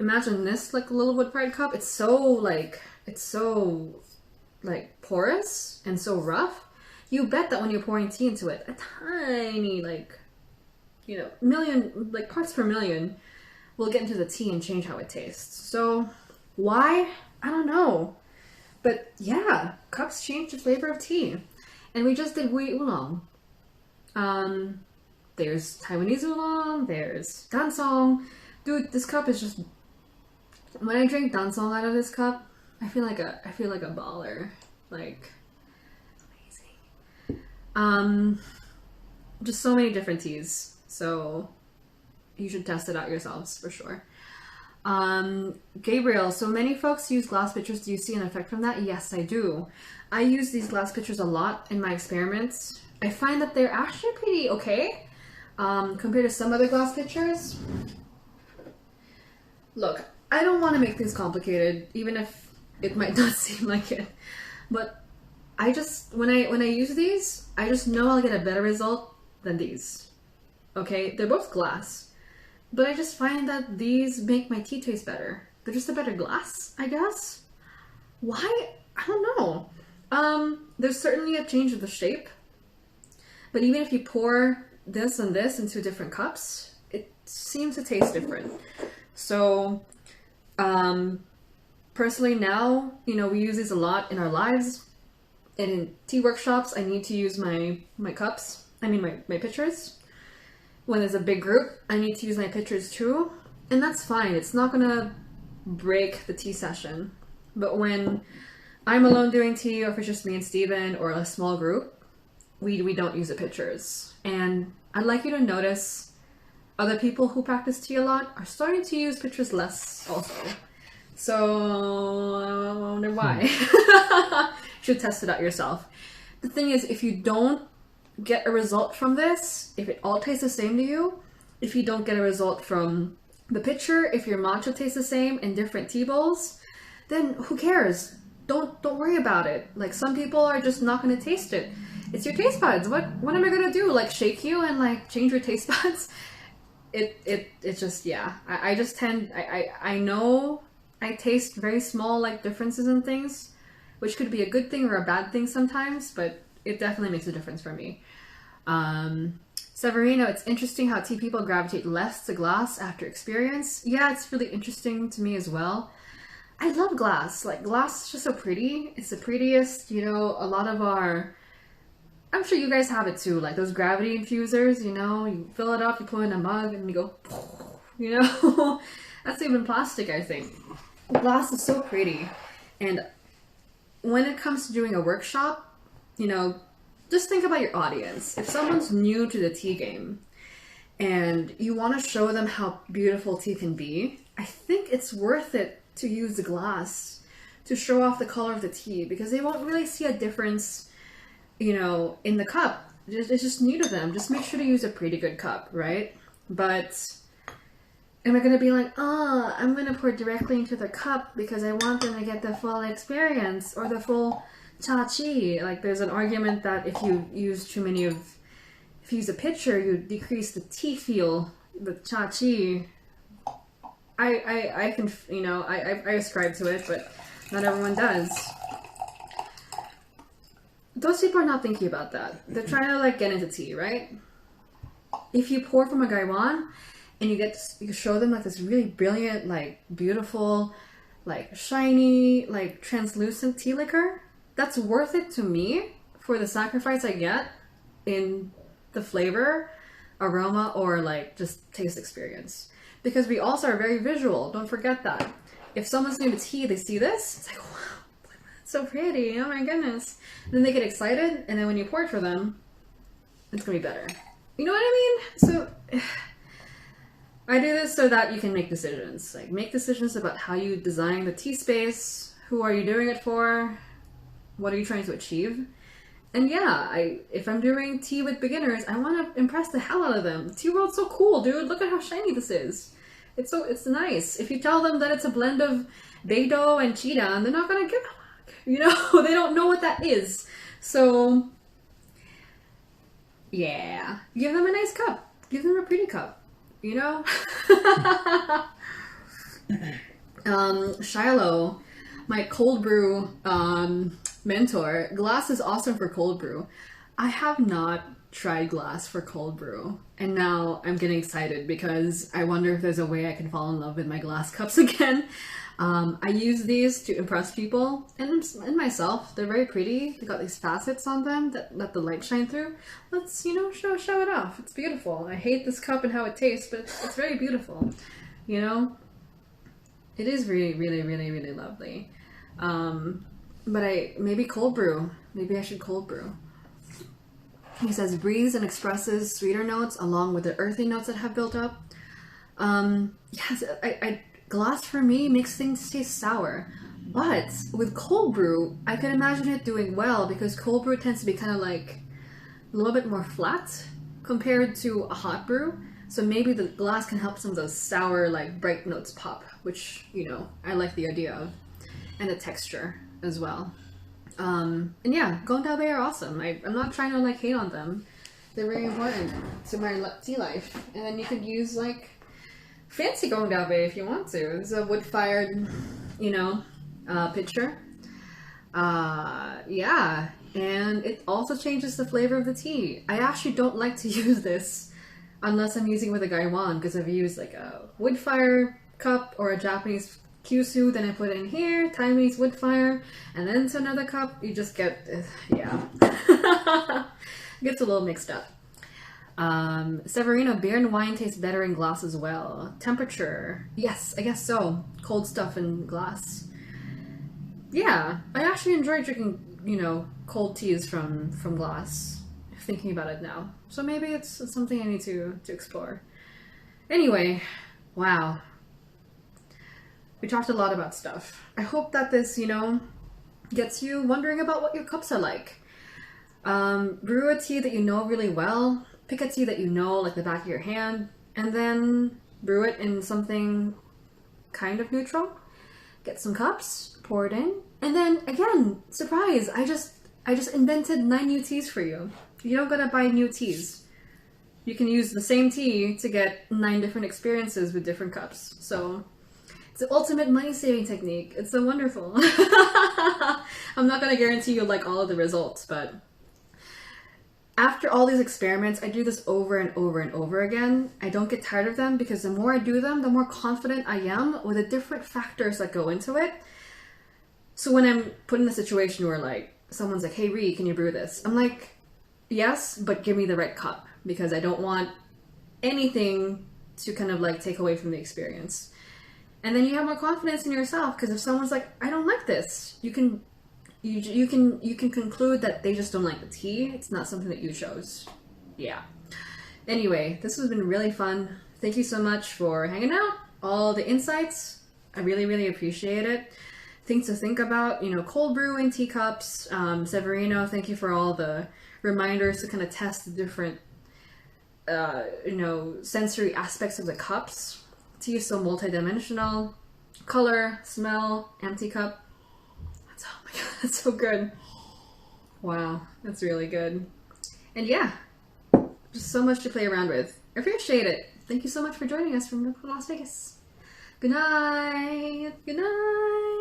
Imagine this, like a Littlewood Pride cup. It's so porous and so rough. You bet that when you're pouring tea into it, a tiny, million, parts per million will get into the tea and change how it tastes. So why? I don't know. But yeah, cups change the flavor of tea. And we just did Wei Oolong. There's Taiwanese oolong, there's dansong. Dude, this cup is just, when I drink dansong out of this cup, I feel like a baller. Like, amazing. Just so many different teas. So you should test it out yourselves for sure. Gabriel, so many folks use glass pitchers. Do you see an effect from that? Yes, I do. I use these glass pitchers a lot in my experiments. I find that they're actually pretty okay compared to some other glass pitchers. Look, I don't want to make things complicated, even if it might not seem like it. But I just, when I use these, I just know I'll get a better result than these. Okay, they're both glass, but I just find that these make my tea taste better. They're just a better glass, I guess. Why? I don't know. There's certainly a change of the shape. But even if you pour this and this into different cups, it seems to taste different. So, personally now, we use these a lot in our lives. And in tea workshops, I need to use my cups. I mean, my pitchers. When there's a big group, I need to use my pitchers too. And that's fine. It's not gonna break the tea session. But when I'm alone doing tea, or if it's just me and Steven, or a small group, we don't use the pitchers. And I'd like you to notice other people who practice tea a lot are starting to use pitchers less also. So I wonder why. You should test it out yourself. The thing is, if you don't get a result from this, if it all tastes the same to you, if you don't get a result from the pitcher, if your matcha tastes the same in different tea bowls, then who cares? Don't worry about it. Like, some people are just not going to taste it. It's your taste buds. What am I gonna do? Like, shake you and change your taste buds? It's just, yeah. I know I taste very small differences in things, which could be a good thing or a bad thing sometimes, but it definitely makes a difference for me. Severino, it's interesting how tea people gravitate less to glass after experience. Yeah, it's really interesting to me as well. I love glass. Glass is just so pretty. It's the prettiest, a lot of our, I'm sure you guys have it too, those gravity infusers, you fill it up, you put it in a mug, and you go, that's even plastic, I think. Glass is so pretty. And when it comes to doing a workshop, just think about your audience. If someone's new to the tea game and you want to show them how beautiful tea can be, I think it's worth it to use the glass to show off the color of the tea, because they won't really see a difference, in the cup. It's just new to them. Just make sure to use a pretty good cup, right? But am I going to be like, I'm going to pour directly into the cup because I want them to get the full experience or the full cha-chi? Like, there's an argument that if you use if you use a pitcher, you decrease the tea feel, the cha-chi. I can, I ascribe to it, but not everyone does. Those people are not thinking about that. They're trying to get into tea, right? If you pour from a gaiwan and you show them this really brilliant, beautiful, shiny, translucent tea liquor, that's worth it to me for the sacrifice I get in the flavor, aroma, or just taste experience. Because we also are very visual. Don't forget that. If someone's new to tea, they see this, it's like, wow, it's so pretty. Oh my goodness. And then they get excited, and then when you pour it for them, it's gonna be better. You know what I mean? So I do this so that you can make decisions. Make decisions about how you design the tea space. Who are you doing it for? What are you trying to achieve? And yeah, if I'm doing tea with beginners, I want to impress the hell out of them. Tea World's so cool, dude. Look at how shiny this is. It's nice. If you tell them that it's a blend of Beidou and Cheetah, they're not gonna give a fuck. They don't know what that is. So yeah, give them a nice cup. Give them a pretty cup. Shiloh, my cold brew mentor, glass is awesome for cold brew. I have not tried glass for cold brew, and now I'm getting excited because I wonder if there's a way I can fall in love with my glass cups again. I use these to impress people and myself. They're very pretty. They got these facets on them that let the light shine through. Let's show it off. It's beautiful. I hate this cup and how it tastes, but it's very beautiful. It is really, really, really, really lovely. But maybe cold brew. Maybe I should cold brew. He says breathes and expresses sweeter notes along with the earthy notes that have built up. Yes, glass for me makes things taste sour. But with cold brew, I can imagine it doing well because cold brew tends to be kind of a little bit more flat compared to a hot brew. So maybe the glass can help some of those sour, bright notes pop, which, I like the idea of. And the texture as well. And yeah, Gong Dao Bei are awesome. I'm not trying to hate on them. They're very important to my tea life. And then you could use fancy Gong Dao Bei if you want to. It's a wood-fired, pitcher. Yeah, and it also changes the flavor of the tea. I actually don't like to use this unless I'm using with a gaiwan, because if you use a wood fire cup or a Japanese kyusu, then I put it in here, Taiwanese wood fire, and then to another cup, you just get, yeah. It gets a little mixed up. Severino, beer and wine taste better in glass as well. Temperature, yes, I guess so. Cold stuff in glass. Yeah, I actually enjoy drinking, cold teas from glass. Thinking about it now. So maybe it's something I need to explore. Anyway, wow. We talked a lot about stuff. I hope that this, gets you wondering about what your cups are like. Brew a tea that you know really well. Pick a tea that you know like the back of your hand. And then brew it in something kind of neutral. Get some cups, pour it in. And then, again, surprise, I just invented 9 new teas for you. You don't gotta buy new teas. You can use the same tea to get 9 different experiences with different cups. So it's the ultimate money-saving technique. It's so wonderful. I'm not gonna guarantee you'll like all of the results, but after all these experiments, I do this over and over and over again. I don't get tired of them because the more I do them, the more confident I am with the different factors that go into it. So when I'm put in a situation where someone's like, hey Ree, can you brew this? I'm like, yes, but give me the right cup because I don't want anything to kind of take away from the experience. And then you have more confidence in yourself because if someone's like, I don't like this, you can you can conclude that they just don't like the tea. It's not something that you chose. Yeah. Anyway, this has been really fun. Thank you so much for hanging out. All the insights, I really appreciate it. Things to think about, you know, cold brew in teacups. Severino, thank you for all the reminders to kind of test the different, you know, sensory aspects of the cups. Tea is so multidimensional. Color, smell, empty cup. Oh my god, that's so good. Wow, that's really good. And yeah, just so much to play around with. I appreciate it. Thank you so much for joining us from Las Vegas. Good night. Good night.